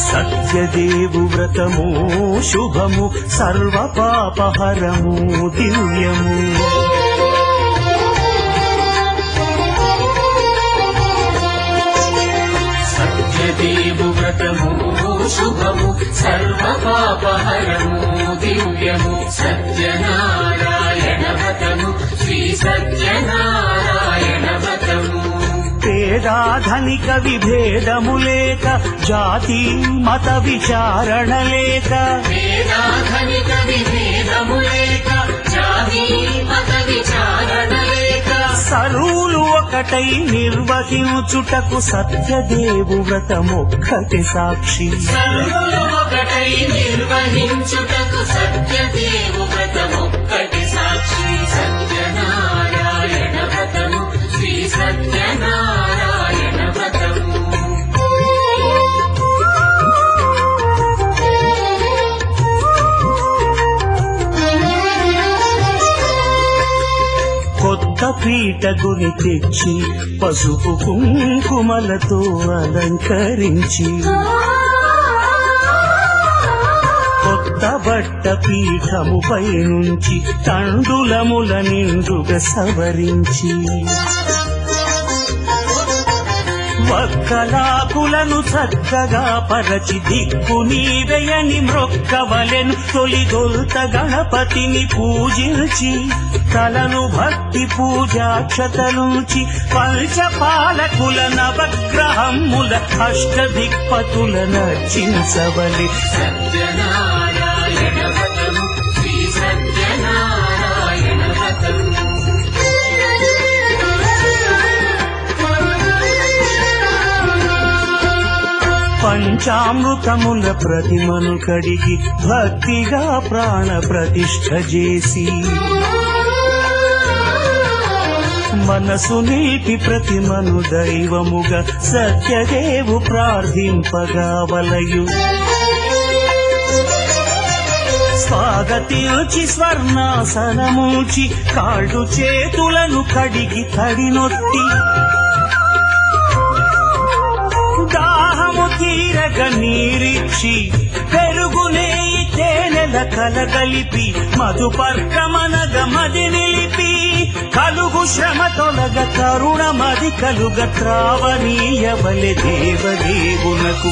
సత్యదేవు వ్రతము శుభము సర్వ పాపహరము దివ్యము. సత్యదేవు వ్రతము శుభము సర్వ పాపహరము దివ్యము, సత్యనారాయణ వ్రతము శ్రీ సత్యనారాయణ వ్రతము. పేదాధనిక విభేదము లేక, జాతి మత విచారణ లేక, పేదాధనిక విభేదము లేక, జాతి మత విచారణ లేక, సరువులు ఒకటై నిర్వహించుటకు సత్యదేవు వ్రతమొక్కటి సాక్షి. సర్వులు ఒకటై నిర్వహించుటకు సత్యదేవు వ్రతమొక్కటి సాక్షి. సత్యనారాయణ వ్రతము శ్రీ సత్యనారాయణ వ్రతము. కొత్త పీటగుని తెచ్చి పసుపు కుంకుమలతో అలంకరించి, కొత్త బట్ట పీఠముపై నుంచి తండులముల నిండుగా సవరించి, వక్కలాకులను చక్కగా పరచి దిక్కు నీవెయని మ్రొక్కవలెను. తొలిదొల్త గణపతిని పూజించి తలను భక్తి పూజాక్షతలుంచి పంచపాలకుల నవగ్రహముల అష్టదిక్పతుల నర్చించవలి. పంచామృతముల ప్రతిమను కడిగి భక్తిగా ప్రాణ ప్రతిష్ఠ చేసి మనసు నీటి ప్రతిమను దైవముగా సత్యదేవు ప్రార్థింపగా వలయు. స్వాగతించి స్వర్ణాసనముంచి కాళ్ళు చేతులను కడిగి తడినొట్టి దాహము తీరగ నీరిచ్చి పెరుగునేయి తేనెల కలగలిపి మధుపర్కమనగ మది నిలిపి కలుగు శ్రమ తొలగ కరుణ మది కలుగ త్రావనీయవలె దేవదేవునకు.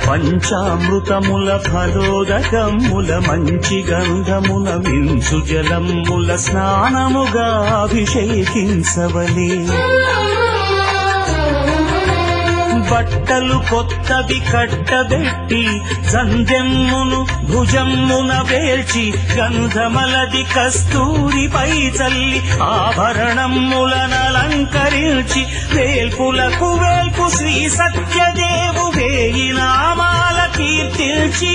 పంచామృతముల ఫలోదకముల మంచి గంధమున వింసు జలముల స్నానముగా అభిషేకించవలే. బట్టలు కొత్తవి కట్టబెట్టి సంధ్యమ్మును భుజమ్మున వేల్చి గంధమలది కస్తూరిపై చల్లి ఆభరణములనలంకరించి వేల్పులకు వేల్పు శ్రీ సత్యదేవు వేయి నామాల కీర్తించి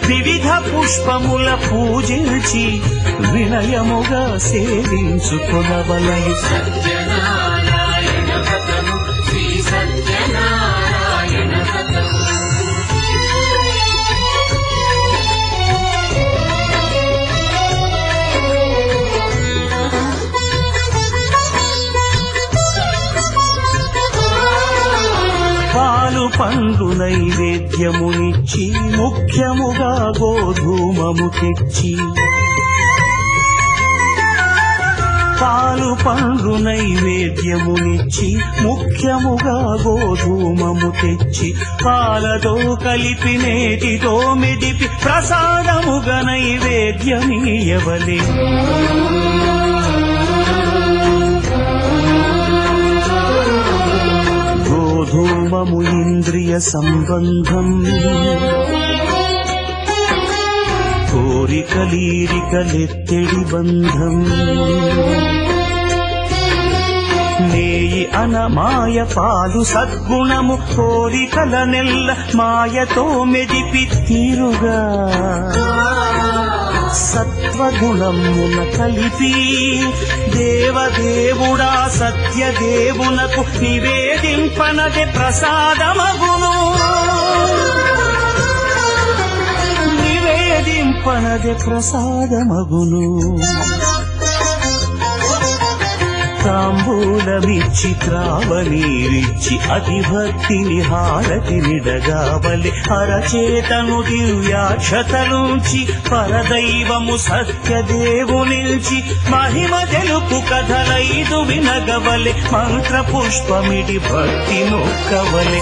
వివిధ పుష్పముల పూజించి వినయముగా సేవించుకొనవలె. పాలు పండు నైవేద్యమునిచ్చి ముఖ్యముగా గోధూమము తెచ్చి పాలు పండ్లు నైవేద్యమునిచ్చి ముఖ్యముగా గోధూమము తెచ్చి పాలతో కలిపి నేటితో మెదిపి ప్రసాదముగా నైవేద్యమీయవలే. గోధూమము ఇంద్రియ సంబంధం కోరికలీరికలెత్తెడి బంధం నేయి అనమాయ పాలు సద్గుణము కోరికల నెల్ల మాయతో మెదిపి తీరుగా సత్వగుణమున కలిపి దేవదేవుడా సత్యదేవునకు నివేదింపనదే ప్రసాదమగును. నివేదింపనదే ప్రసాదమగును. తాంబూలమిచ్చి త్రావనీరిచ్చి అతిభక్తిని హారతినిడగావలె. అరచేతను దివ్యాక్షతలుంచి పరదైవము సత్యదేవునిల్చి మహిమ తెలుపు కథలైదు వినగవలె. మంత్ర పుష్పమిడి భక్తి మొక్కవలె.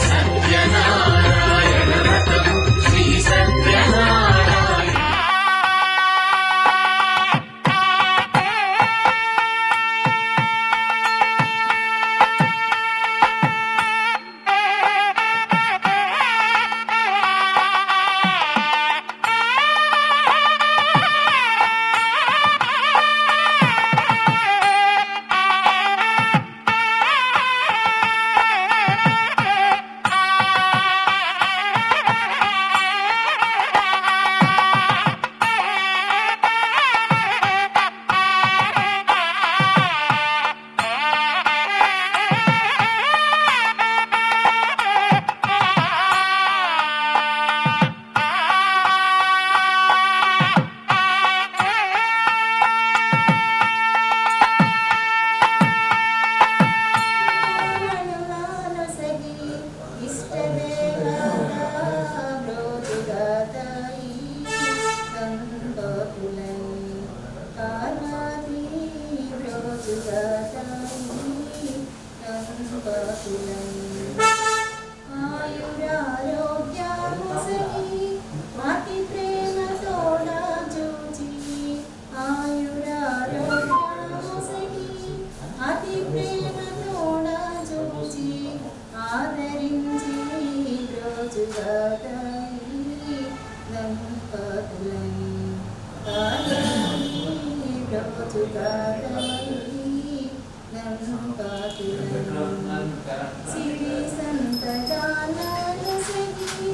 సిరి సంతదానాల సఖి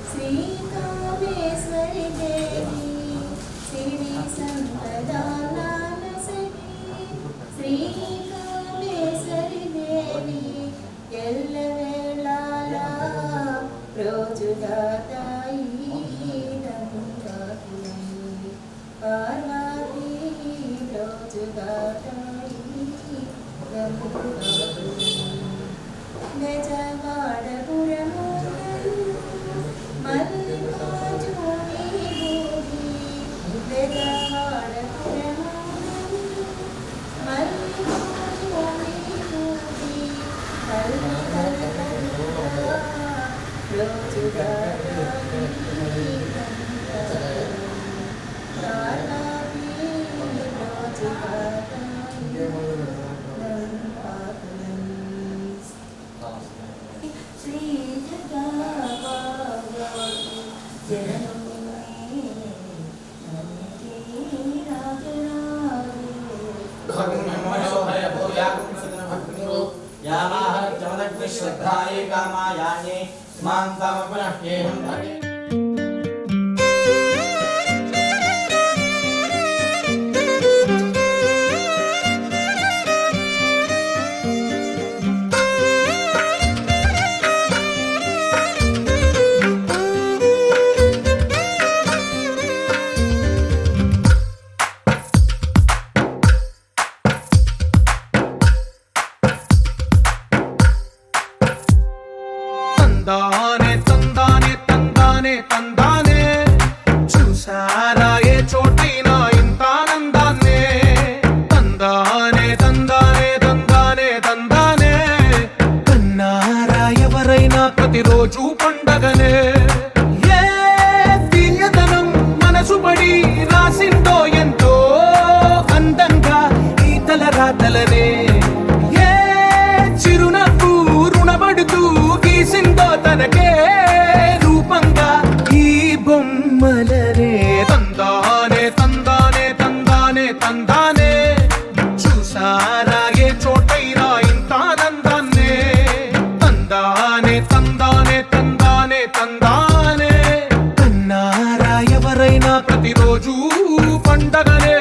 శ్రీ కామేశ్వరి దేవి సిరి సంతదానాల సఖి శ్రీ కామేశ్వరి దేవి ఎల్లవేళలా రోజుగా తాయి పార్వతీ రోజుగా తాయి గజవాడపురము మల్లికార్జుని భూమి గజవాడపురము మల్లికార్జుని భూమి రోజుగా శ్రీ श्रद्धाये कामायान्ये स्मान् समर्पणह्येहं भजे తందానే తందానే తందానే తందానే చూసారా ఏ చోటైనా ఇంత ఆనందాన్నే తందానే తందానే తందానే తందానే కన్నారా ఎవరైనా ప్రతిరోజు పండగనే ఏ తీయదనం మనసు పడి రాసిందో ఎంతో అందంగా ఈ తలరాతలనే ఏ చిరునవ్వు రుణపడుతూ గీసిందో తనకే రూపంగా ఈ బొమ్మలనే తందానే తందానే తందానే తందానే చూసారా ఏ చోటైనా ఇంత ఆనందాన్నే తందానే తందానే తందానే తందానే కన్నారా ఎవరైనా ప్రతిరోజు పండగనే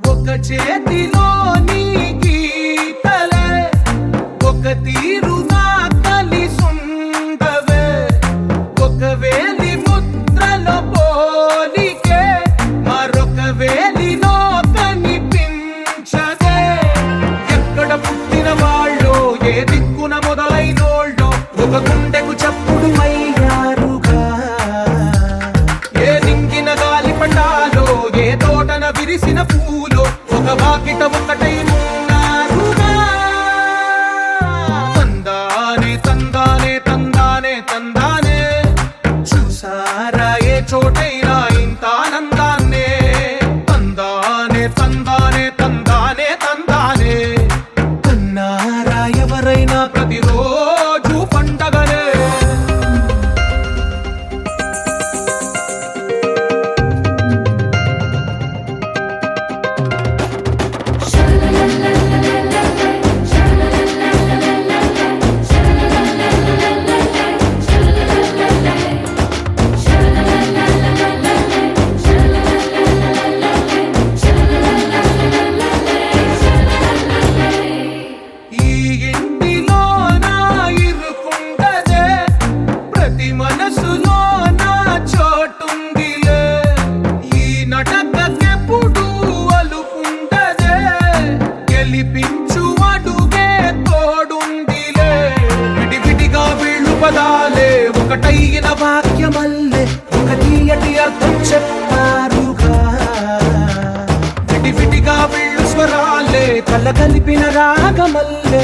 ఒక చేతిలో నీ గీతలే ఒక తీరుగా కలిసుండవే ఒక వేలి ముద్రల పోలికే మరొక వేలిలో కనిపించదే ఎక్కడ పుట్టిన వాళ్ళో ఏ దిక్కున మొదలైనోళ్ళో ఒక గుండెకు చప్పుడు అయ్యారుగా ఏ దింగిన గాలి పటాలో ఏ తోటన విరిసిన పూలో ఒక వాకిట ఒకటై ఉన్నారుగా తందానే తందానే తందానే తందానే చూసారా ఏ చోటైనా ఇంత ఆనందాన్నే తందానే తందానే తందానే తందానే కన్నారా ఎవరైనా ప్రతిరోజు పండగనే ఈ ఇంటిలో నా ఇరుకుండదే ప్రతి మనసులో నా చోటుందిలే ఈ నటకెప్పుడు అలుకుండదే గెలిపించు అడుగే తోడుందిలే విడివిడిగా వీళ్ళు పదాలే ఒకటైన వాక్యమల్లే ఒక తీయటి అర్థం చెప్పారుగా విడివిడిగా వీళ్ళు స్వరాలే కల కలిపిన రాగమల్లే